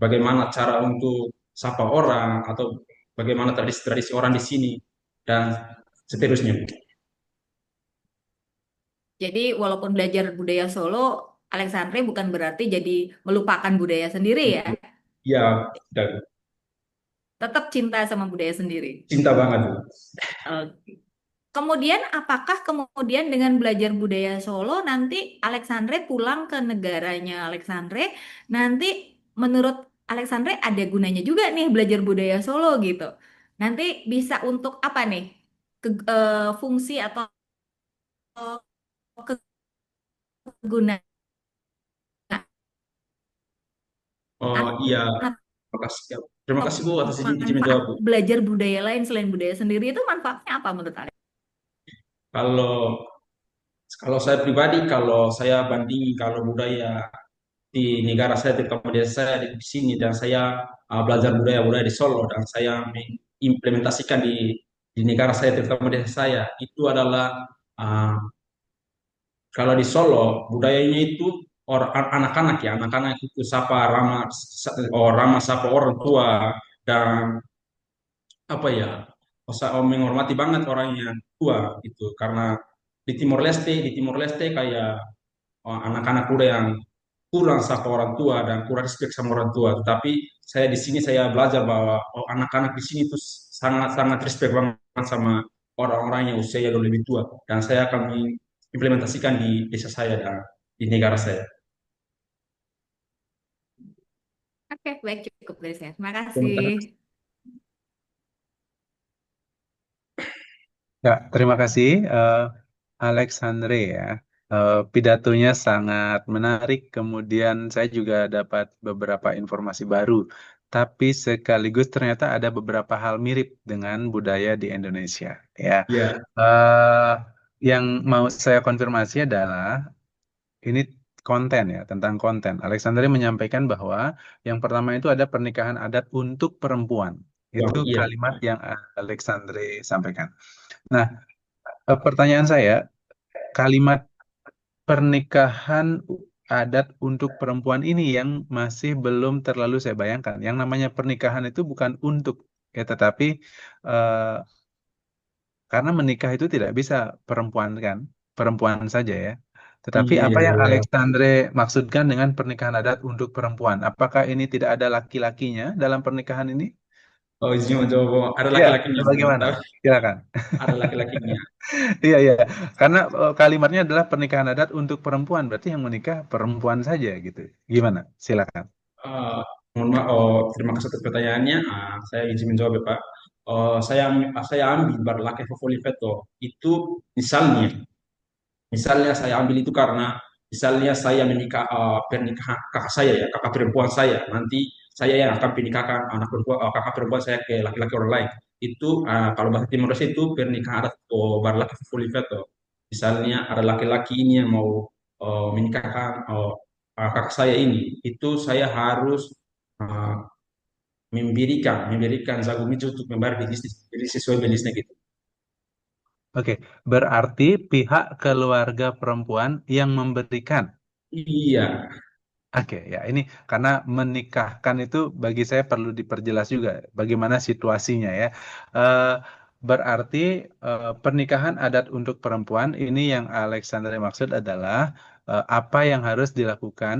bagaimana cara untuk sapa orang atau bagaimana tradisi-tradisi orang di sini dan seterusnya. Jadi walaupun belajar budaya Solo, Alexandre bukan berarti jadi melupakan budaya sendiri ya, Ya, dan tetap cinta sama budaya sendiri. cinta banget. Oke. Kemudian, apakah kemudian dengan belajar budaya Solo nanti Alexandre pulang ke negaranya Alexandre, nanti menurut Alexandre ada gunanya juga nih belajar budaya Solo gitu. Nanti bisa untuk apa nih? Fungsi atau kegunaan Oh iya, terima kasih. Terima kasih Bu atas izin manfaat menjawab Bu. belajar budaya lain selain budaya sendiri itu manfaatnya apa menurut Alex? Kalau kalau saya pribadi, kalau saya banding kalau budaya di negara saya, terutama di saya di sini, dan saya belajar budaya-budaya di Solo, dan saya mengimplementasikan di negara saya, terutama di desa saya, itu adalah uh, kalau di Solo budayanya itu anak-anak ya, anak-anak itu ramah sapa orang tua dan apa ya, menghormati banget orang yang tua gitu karena di Timor Leste kayak anak-anak muda yang kurang sama orang tua dan kurang respect sama orang tua. Tapi saya di sini saya belajar bahwa anak-anak di sini tuh sangat-sangat respect banget sama orang-orang yang usia yang lebih tua dan saya akan mengimplementasikan di desa saya dan di negara saya. Oke, baik cukup dari saya. Terima Terima kasih. kasih. Ya, terima kasih Alexandre ya. Pidatonya sangat menarik. Kemudian saya juga dapat beberapa informasi baru tapi sekaligus ternyata ada beberapa hal mirip dengan budaya di Indonesia. Ya, Ya, Eh, yang mau saya konfirmasi adalah ini konten ya, tentang konten. Alexandre menyampaikan bahwa yang pertama itu ada pernikahan adat untuk perempuan. Itu Bang, iya. kalimat yang Alexandre sampaikan. Nah, pertanyaan saya, kalimat pernikahan adat untuk perempuan ini yang masih belum terlalu saya bayangkan. Yang namanya pernikahan itu bukan untuk, ya, tetapi eh, karena menikah itu tidak bisa perempuan kan, perempuan saja ya. Tetapi apa Iya. yang Alexandre maksudkan dengan pernikahan adat untuk perempuan? Apakah ini tidak ada laki-lakinya dalam pernikahan ini? Oh, izin menjawab. Ada Iya, laki-lakinya, Bang. bagaimana? Tapi Silakan. ada laki-lakinya. Iya, iya. Karena kalimatnya adalah pernikahan adat untuk perempuan, berarti yang menikah perempuan saja gitu. Gimana? Silakan. Eh, Mohon maaf, terima kasih atas pertanyaannya. Saya izin menjawab ya, Pak. Saya ambil berlaku favorit veto itu misalnya. Misalnya saya ambil itu karena misalnya saya pernikahan kakak saya ya, kakak perempuan saya. Nanti saya yang akan menikahkan kakak perempuan saya ke laki-laki orang lain. Itu kalau bahasa Timur Leste itu pernikahan adat berlaku fully veto. Misalnya ada laki-laki ini yang mau menikahkan kakak saya ini, itu saya harus uh, memberikan zagu miju untuk membayar bilis sesuai bilisnya gitu. Oke, berarti pihak keluarga perempuan yang memberikan. Iya, Oke, ya ini karena menikahkan itu bagi saya perlu diperjelas juga bagaimana situasinya ya. Eh, berarti pernikahan adat untuk perempuan ini yang Alexander maksud adalah apa yang harus dilakukan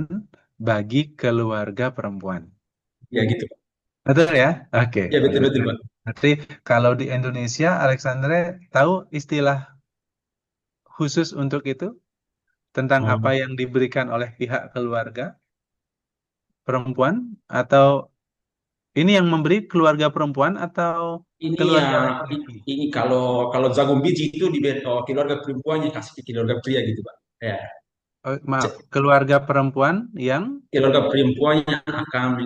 bagi keluarga perempuan. ya gitu. Betul ya? Oke, Ya betul bagus. betul Pak. Berarti kalau di Indonesia, Alexander tahu istilah khusus untuk itu tentang apa Oh, yang diberikan oleh pihak keluarga perempuan atau ini yang memberi keluarga perempuan atau ini keluarga yang laki-laki? ini kalau kalau jagung biji itu di keluarga perempuannya kasih ke keluarga pria gitu Pak. Ya, Oh, maaf, C- keluarga perempuan yang keluarga perempuannya akan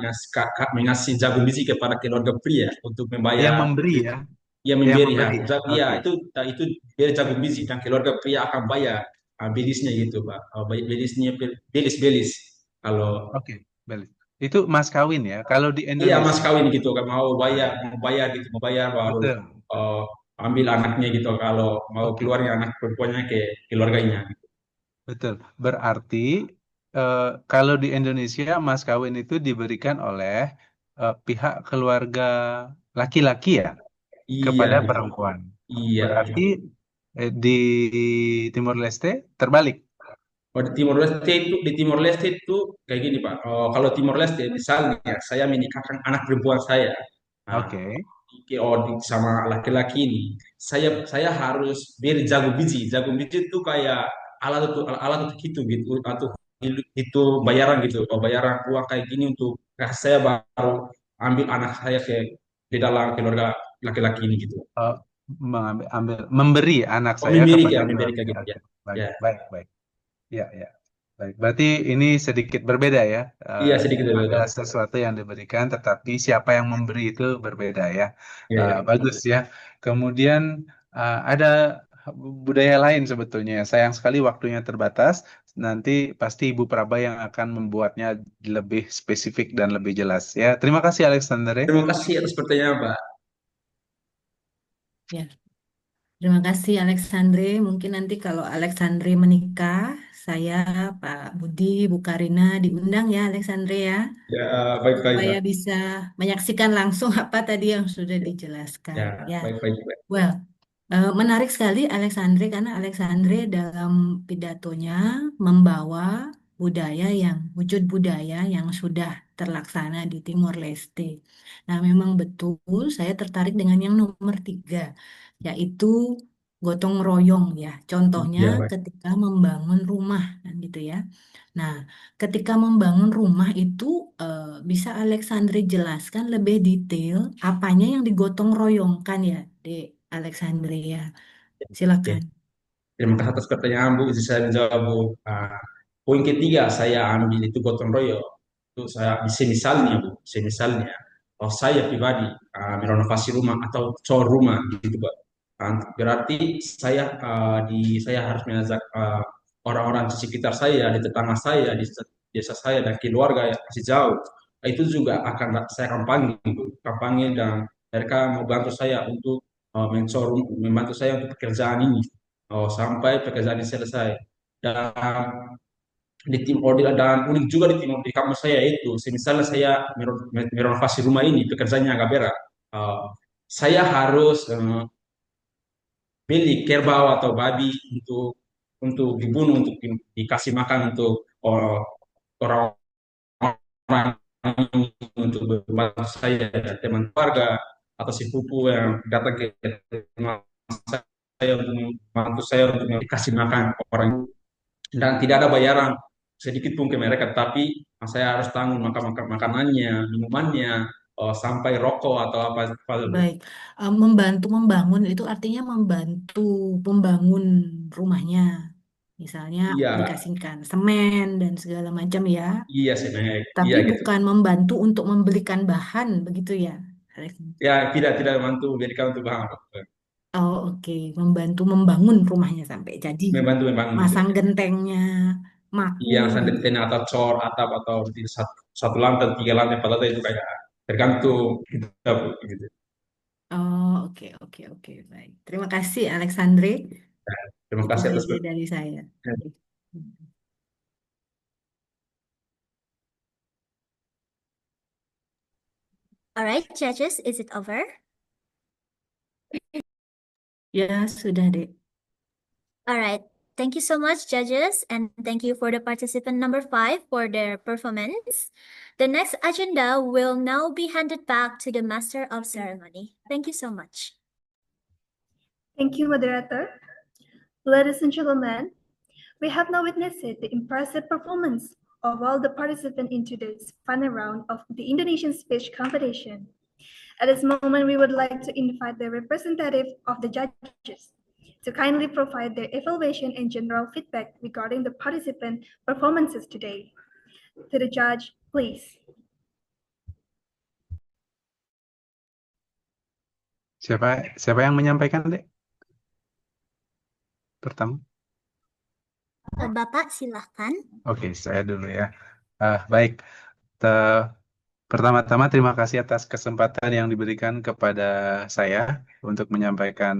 mengasih jagung biji kepada keluarga pria untuk membayar memberi itu. ya, Ia yang memberi memberi ya. ya Oke, itu biar jagung biji dan keluarga pria akan bayar bilisnya gitu Pak. Bilisnya bilis kalau oke, baik. Itu mas kawin ya. Kalau di iya mas Indonesia, kawin gitu kan mau bayar gitu mau bayar baru betul, eh, ambil anaknya gitu kalau mau oke, keluarnya anak perempuannya ke keluarganya. betul. Berarti kalau di Indonesia mas kawin itu diberikan oleh pihak keluarga laki-laki ya Iya kepada gitu. perempuan. Iya Berarti gitu. di Timor Leste terbalik. Oh, di Timor Leste itu kayak gini Pak. Kalau Timor Leste misalnya saya menikahkan anak perempuan saya. Nah, Oke. sama laki-laki ini saya harus beri jago biji. Jago biji itu kayak alat untuk itu atau itu bayaran gitu. Bayaran uang kayak gini untuk saya baru ambil anak saya ke di dalam keluarga laki-laki ini gitu. Oh, memberi anak saya kepada Memberi kayak keluarga. gitu ya. Oke, baik, Ya, baik, baik. Ya, ya. Baik. Berarti ini sedikit berbeda ya. iya sedikit Ada berbeda. sesuatu yang diberikan, tetapi siapa yang memberi itu berbeda ya. Iya, ya. Bagus ya. Kemudian ada budaya lain sebetulnya. Sayang sekali waktunya terbatas. Nanti pasti Ibu Praba yang akan membuatnya lebih spesifik dan lebih jelas ya. Terima kasih Alexander. Terima kasih atas pertanyaan Pak. Ya, terima kasih Alexandre. Mungkin nanti kalau Alexandre menikah, saya Pak Budi, Bu Karina diundang ya Alexandre ya, Ya, baik-baik supaya Pak. bisa menyaksikan langsung apa tadi yang sudah dijelaskan. Ya, Ya, baik-baik Pak. well, menarik sekali Alexandre karena Alexandre dalam pidatonya membawa wujud budaya yang sudah terlaksana di Timor Leste. Nah, memang betul saya tertarik dengan yang nomor 3, yaitu gotong royong ya. Contohnya Ya, baik. ketika membangun rumah, kan gitu ya. Nah, ketika membangun rumah itu bisa Alexandre jelaskan lebih detail apanya yang digotong royongkan ya, Dek Alexandria. Oke. Silakan. Terima kasih atas pertanyaan Bu. Bisa saya menjawab Bu. Poin ketiga saya ambil itu gotong royong. Itu saya bisa misalnya Bu, bisa misalnya. saya pribadi merenovasi rumah atau cor rumah gitu Pak. Berarti saya harus mengajak orang-orang di sekitar saya, di tetangga saya, di desa saya dan keluarga yang masih jauh. Itu juga saya akan panggil dan mereka mau bantu saya untuk membantu saya untuk pekerjaan ini sampai pekerjaan ini selesai. Dan di tim audit dan unik juga di tim audit kampus saya itu, misalnya saya merenovasi rumah ini, pekerjaannya agak berat. Eh, saya harus pilih kerbau atau babi untuk dibunuh, untuk dikasih makan untuk orang-orang untuk membantu saya dan teman keluarga atau si pupu yang datang ke rumah saya untuk membantu saya untuk dikasih makan orang, dan tidak ada bayaran sedikit pun ke mereka, tapi saya harus tanggung makanannya, minumannya, sampai rokok atau apa dulu. Baik, membantu membangun itu artinya membantu membangun rumahnya. Misalnya Iya, dikasihkan semen dan segala macam ya. iya sih, Nek. Tapi Iya gitu. bukan membantu untuk membelikan bahan, begitu ya, Alex? Ya, tidak bantu berikan untuk bahan. Oh, oke. Membantu membangun rumahnya sampai jadi. Membantu membangun gitu. Masang gentengnya, maku Iya, sampai gitu. tenda atau cor atap atau di satu lantai, tiga lantai, empat lantai itu kayak tergantung kita gitu. Oh, oke, oke, oke. Baik. Terima kasih, Alexandre. Terima Itu kasih atas. saja dari saya. Oke. All right, judges, is it over? Ya, sudah, Dek. All right. Thank you so much, judges, and thank you for the participant number 5 for their performance. The next agenda will now be handed back to the Master of Ceremony. Thank you so much. Thank you, moderator. Ladies and gentlemen, we have now witnessed the impressive performance of all the participants in today's final round of the Indonesian speech competition. At this moment, we would like to invite the representative of the judges to kindly provide their evaluation and general feedback regarding the participant performances today. To the judge, please. Siapa yang menyampaikan, Dek? Pertama. Bapak, silahkan. Oke, saya dulu ya. Baik. Pertama-tama terima kasih atas kesempatan yang diberikan kepada saya untuk menyampaikan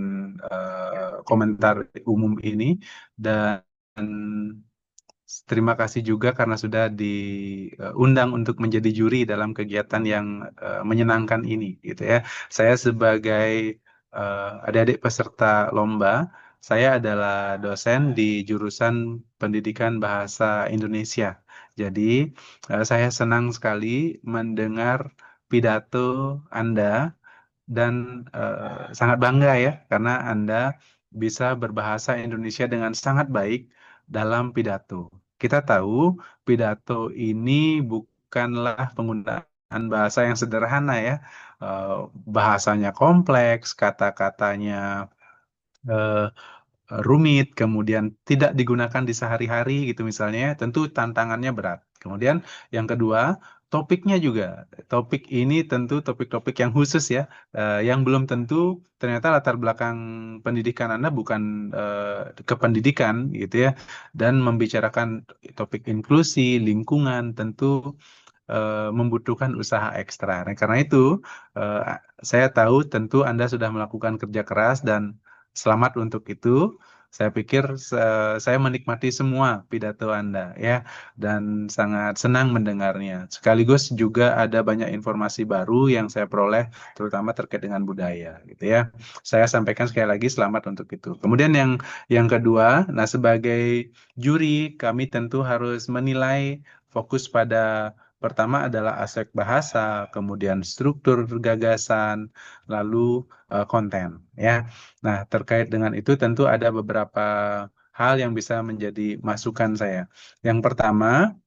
komentar umum ini, dan terima kasih juga karena sudah diundang untuk menjadi juri dalam kegiatan yang menyenangkan ini, gitu ya. Saya sebagai adik-adik peserta lomba, saya adalah dosen di jurusan Pendidikan Bahasa Indonesia. Jadi, saya senang sekali mendengar pidato Anda dan sangat bangga ya karena Anda bisa berbahasa Indonesia dengan sangat baik dalam pidato. Kita tahu pidato ini bukanlah penggunaan bahasa yang sederhana ya. Bahasanya kompleks, kata-katanya rumit, kemudian tidak digunakan di sehari-hari gitu misalnya, tentu tantangannya berat. Kemudian yang kedua, topiknya juga. Topik ini tentu topik-topik yang khusus ya, yang belum tentu ternyata latar belakang pendidikan Anda bukan kependidikan gitu ya, dan membicarakan topik inklusi, lingkungan tentu membutuhkan usaha ekstra. Nah, karena itu saya tahu tentu Anda sudah melakukan kerja keras dan selamat untuk itu. Saya pikir saya menikmati semua pidato Anda ya, dan sangat senang mendengarnya. Sekaligus juga ada banyak informasi baru yang saya peroleh, terutama terkait dengan budaya gitu ya. Saya sampaikan sekali lagi selamat untuk itu. Kemudian yang kedua, nah sebagai juri kami tentu harus menilai fokus pada pertama adalah aspek bahasa, kemudian struktur gagasan, lalu konten ya. Nah, terkait dengan itu tentu ada beberapa hal yang bisa menjadi masukan saya. Yang pertama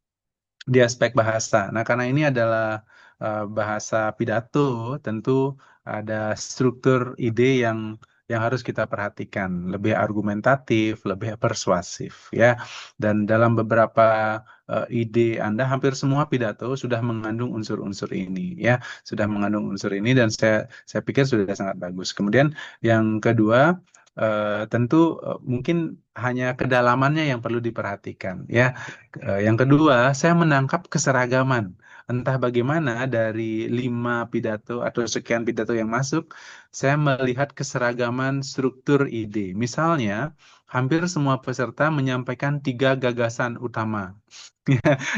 di aspek bahasa. Nah, karena ini adalah bahasa pidato, tentu ada struktur ide yang yang harus kita perhatikan, lebih argumentatif, lebih persuasif ya. Dan dalam beberapa ide Anda, hampir semua pidato sudah mengandung unsur-unsur ini ya, sudah mengandung unsur ini dan saya pikir sudah sangat bagus. Kemudian yang kedua, tentu mungkin hanya kedalamannya yang perlu diperhatikan ya. Yang kedua, saya menangkap keseragaman. Entah bagaimana dari 5 pidato atau sekian pidato yang masuk, saya melihat keseragaman struktur ide. Misalnya, hampir semua peserta menyampaikan 3 gagasan utama.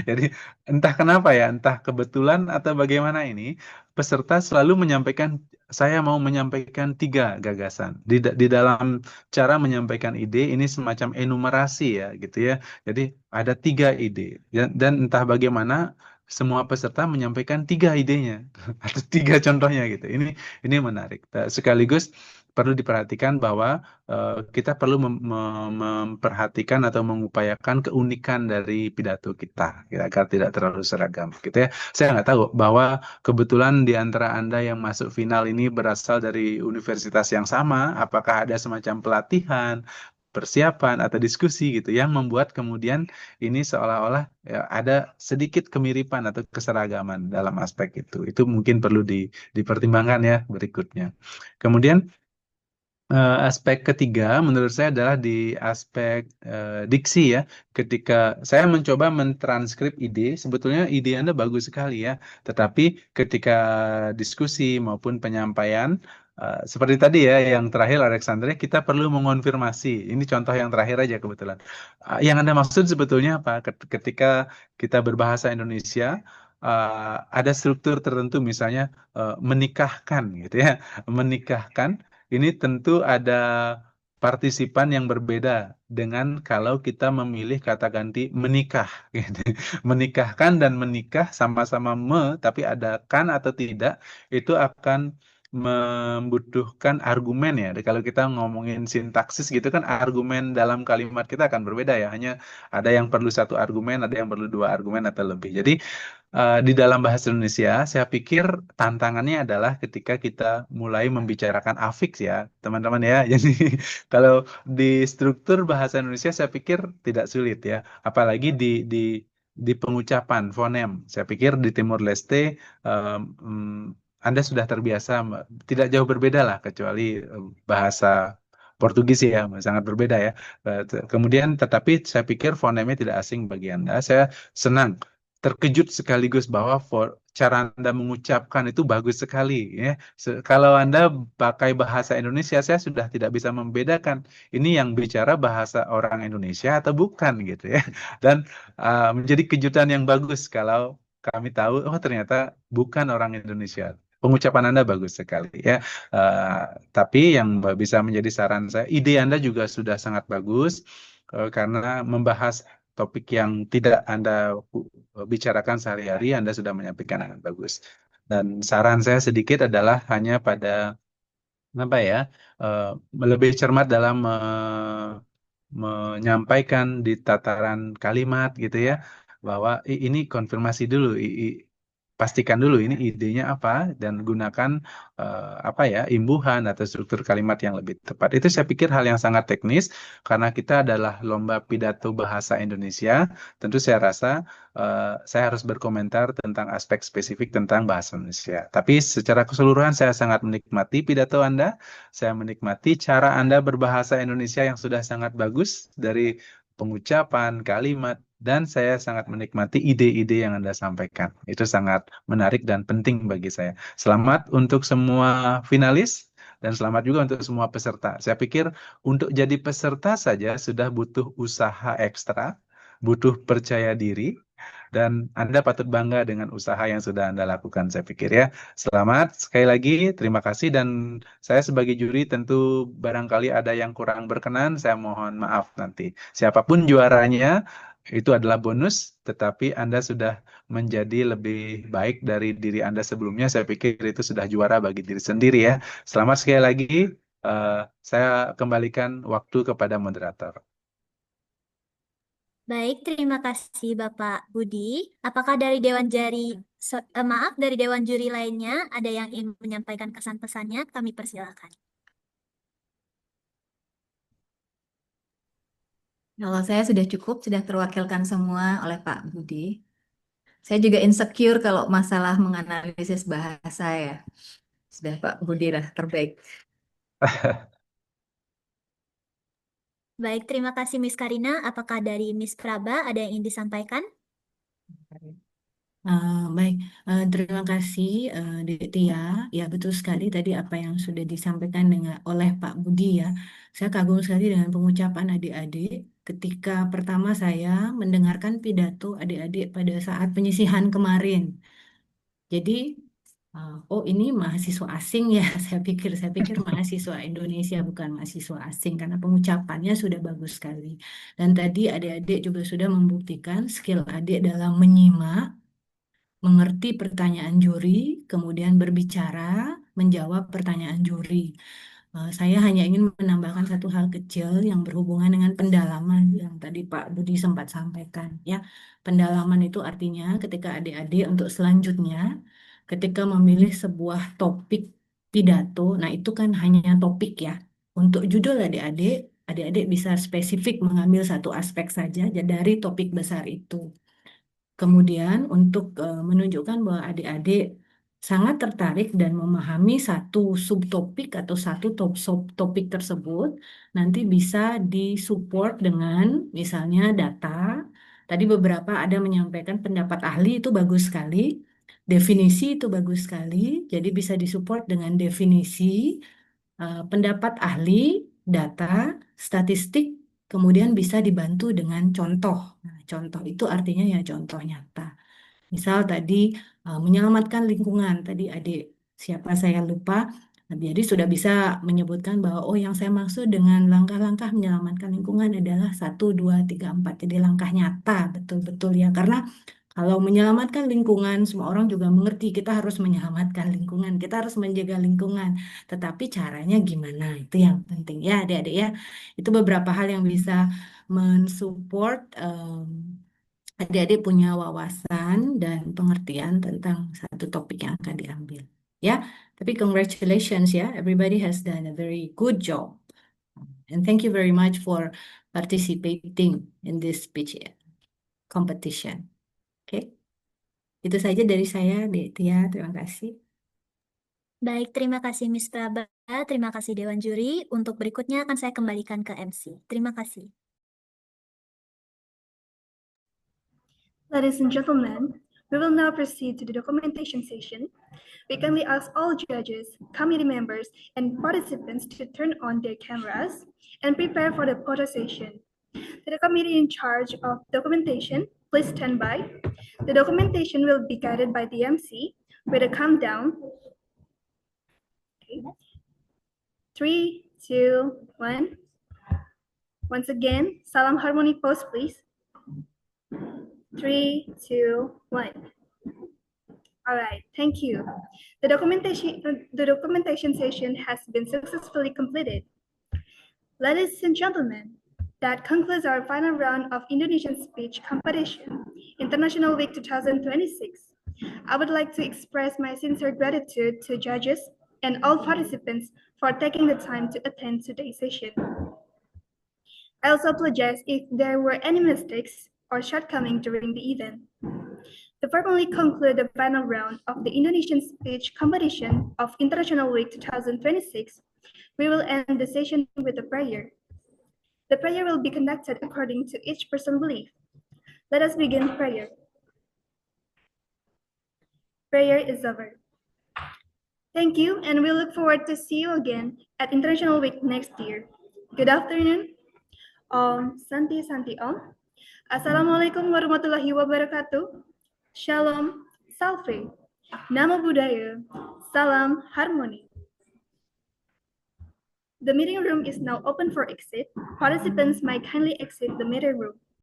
Jadi entah kenapa ya, entah kebetulan atau bagaimana ini, peserta selalu menyampaikan, saya mau menyampaikan 3 gagasan. Di dalam cara menyampaikan ide ini semacam enumerasi ya, gitu ya. Jadi ada 3 ide dan entah bagaimana semua peserta menyampaikan 3 idenya atau 3 contohnya gitu. Ini menarik. Sekaligus perlu diperhatikan bahwa kita perlu memperhatikan atau mengupayakan keunikan dari pidato kita agar tidak terlalu seragam gitu ya. Saya nggak tahu bahwa kebetulan di antara Anda yang masuk final ini berasal dari universitas yang sama, apakah ada semacam pelatihan, persiapan atau diskusi gitu yang membuat kemudian ini seolah-olah ya, ada sedikit kemiripan atau keseragaman dalam aspek itu. Itu mungkin perlu dipertimbangkan ya berikutnya. Kemudian aspek ketiga menurut saya adalah di aspek diksi ya. Ketika saya mencoba mentranskrip ide, sebetulnya ide Anda bagus sekali ya. Tetapi ketika diskusi maupun penyampaian, seperti tadi ya, yang terakhir Alexandre, kita perlu mengonfirmasi. Ini contoh yang terakhir aja kebetulan. Yang Anda maksud sebetulnya apa? Ketika kita berbahasa Indonesia, ada struktur tertentu misalnya menikahkan gitu ya. Menikahkan ini tentu ada partisipan yang berbeda dengan kalau kita memilih kata ganti menikah. Gitu. Menikahkan dan menikah sama-sama tapi ada kan atau tidak, itu akan membutuhkan argumen ya. Kalau kita ngomongin sintaksis gitu kan argumen dalam kalimat kita akan berbeda ya. Hanya ada yang perlu 1 argumen, ada yang perlu 2 argumen atau lebih. Jadi di dalam bahasa Indonesia, saya pikir tantangannya adalah ketika kita mulai membicarakan afiks ya, teman-teman ya. Jadi kalau di struktur bahasa Indonesia, saya pikir tidak sulit ya, apalagi di pengucapan fonem. Saya pikir di Timur Leste Anda sudah terbiasa, tidak jauh berbeda lah, kecuali bahasa Portugis ya, sangat berbeda ya. Kemudian, tetapi saya pikir fonemnya tidak asing bagi Anda. Saya senang terkejut sekaligus bahwa cara Anda mengucapkan itu bagus sekali ya. Kalau Anda pakai bahasa Indonesia, saya sudah tidak bisa membedakan ini yang bicara bahasa orang Indonesia atau bukan gitu ya. Dan menjadi kejutan yang bagus kalau kami tahu oh ternyata bukan orang Indonesia. Pengucapan Anda bagus sekali ya. Tapi yang bisa menjadi saran saya, ide Anda juga sudah sangat bagus karena membahas topik yang tidak Anda bicarakan sehari-hari, Anda sudah menyampaikan dengan bagus. Dan saran saya sedikit adalah hanya pada apa ya, lebih cermat dalam menyampaikan di tataran kalimat gitu ya, bahwa ini konfirmasi dulu, pastikan dulu ini idenya apa dan gunakan apa ya imbuhan atau struktur kalimat yang lebih tepat. Itu saya pikir hal yang sangat teknis karena kita adalah lomba pidato bahasa Indonesia. Tentu saya rasa saya harus berkomentar tentang aspek spesifik tentang bahasa Indonesia. Tapi secara keseluruhan saya sangat menikmati pidato Anda. Saya menikmati cara Anda berbahasa Indonesia yang sudah sangat bagus dari pengucapan, kalimat, dan saya sangat menikmati ide-ide yang Anda sampaikan. Itu sangat menarik dan penting bagi saya. Selamat untuk semua finalis dan selamat juga untuk semua peserta. Saya pikir untuk jadi peserta saja sudah butuh usaha ekstra, butuh percaya diri, dan Anda patut bangga dengan usaha yang sudah Anda lakukan, saya pikir ya. Selamat, sekali lagi terima kasih dan saya sebagai juri tentu barangkali ada yang kurang berkenan, saya mohon maaf nanti. Siapapun juaranya, itu adalah bonus, tetapi Anda sudah menjadi lebih baik dari diri Anda sebelumnya, saya pikir itu sudah juara bagi diri sendiri ya. Selamat sekali lagi, saya kembalikan waktu kepada moderator. Baik, terima kasih Bapak Budi. Apakah dari dari Dewan Juri lainnya ada yang ingin menyampaikan kesan-pesannya? Kami persilakan. Kalau saya sudah cukup, sudah terwakilkan semua oleh Pak Budi. Saya juga insecure kalau masalah menganalisis bahasa ya. Sudah Pak Budi lah terbaik. Baik, terima kasih Miss Karina. Apakah dari Miss Praba ada yang ingin disampaikan? Baik, terima kasih Dek Tia. Ya betul sekali tadi apa yang sudah disampaikan oleh Pak Budi ya. Saya kagum sekali dengan pengucapan adik-adik ketika pertama saya mendengarkan pidato adik-adik pada saat penyisihan kemarin. Jadi, oh ini mahasiswa asing ya. Saya pikir mahasiswa Indonesia bukan mahasiswa asing karena pengucapannya sudah bagus sekali. Dan tadi adik-adik juga sudah membuktikan skill adik dalam menyimak, mengerti pertanyaan juri, kemudian berbicara, menjawab pertanyaan juri. Saya hanya ingin menambahkan satu hal kecil yang berhubungan dengan pendalaman yang tadi Pak Budi sempat sampaikan. Ya, pendalaman itu artinya ketika adik-adik untuk selanjutnya, ketika memilih sebuah topik pidato, nah itu kan hanya topik ya. Untuk judul adik-adik bisa spesifik mengambil satu aspek saja dari topik besar itu. Kemudian untuk menunjukkan bahwa adik-adik sangat tertarik dan memahami satu subtopik atau satu subtopik tersebut, nanti bisa disupport dengan misalnya data. Tadi beberapa ada menyampaikan pendapat ahli itu bagus sekali, definisi itu bagus sekali, jadi bisa disupport dengan definisi, pendapat ahli, data, statistik, kemudian bisa dibantu dengan contoh. Nah, contoh itu artinya ya contoh nyata. Misal tadi menyelamatkan lingkungan, tadi adik siapa saya lupa, jadi sudah bisa menyebutkan bahwa oh yang saya maksud dengan langkah-langkah menyelamatkan lingkungan adalah 1, 2, 3, 4. Jadi langkah nyata betul-betul ya, karena kalau menyelamatkan lingkungan, semua orang juga mengerti kita harus menyelamatkan lingkungan, kita harus menjaga lingkungan. Tetapi caranya gimana? Itu yang penting ya adik-adik ya. Itu beberapa hal yang bisa mensupport adik-adik punya wawasan dan pengertian tentang satu topik yang akan diambil. Ya, tapi congratulations ya, everybody has done a very good job. And thank you very much for participating in this speech competition. Oke, itu saja dari saya, Dek Tia. Terima kasih. Baik, terima kasih Miss Praba. Terima kasih Dewan Juri. Untuk berikutnya akan saya kembalikan ke MC. Terima kasih. Ladies and gentlemen, we will now proceed to the documentation session. We kindly ask all judges, committee members, and participants to turn on their cameras and prepare for the photo session. To the committee in charge of documentation, please stand by. The documentation will be guided by the MC with a countdown. Okay. 3, 2, 1. Once again, salam harmony pose, please. 3, 2, 1. All right, thank you. The documentation session has been successfully completed. Ladies and gentlemen, that concludes our final round of Indonesian speech competition, International Week 2026. I would like to express my sincere gratitude to judges and all participants for taking the time to attend today's session. I also apologize if there were any mistakes or shortcomings during the event. To formally conclude the final round of the Indonesian speech competition of International Week 2026, we will end the session with a prayer. The prayer will be conducted according to each person's belief. Let us begin prayer. Prayer is over. Thank you, and we look forward to see you again at International Week next year. Good afternoon. Om Santi Santi Om. Assalamualaikum warahmatullahi wabarakatuh. Shalom, Salve, Namo Buddhaya, Salam Harmony. The meeting room is now open for exit. Participants might kindly exit the meeting room.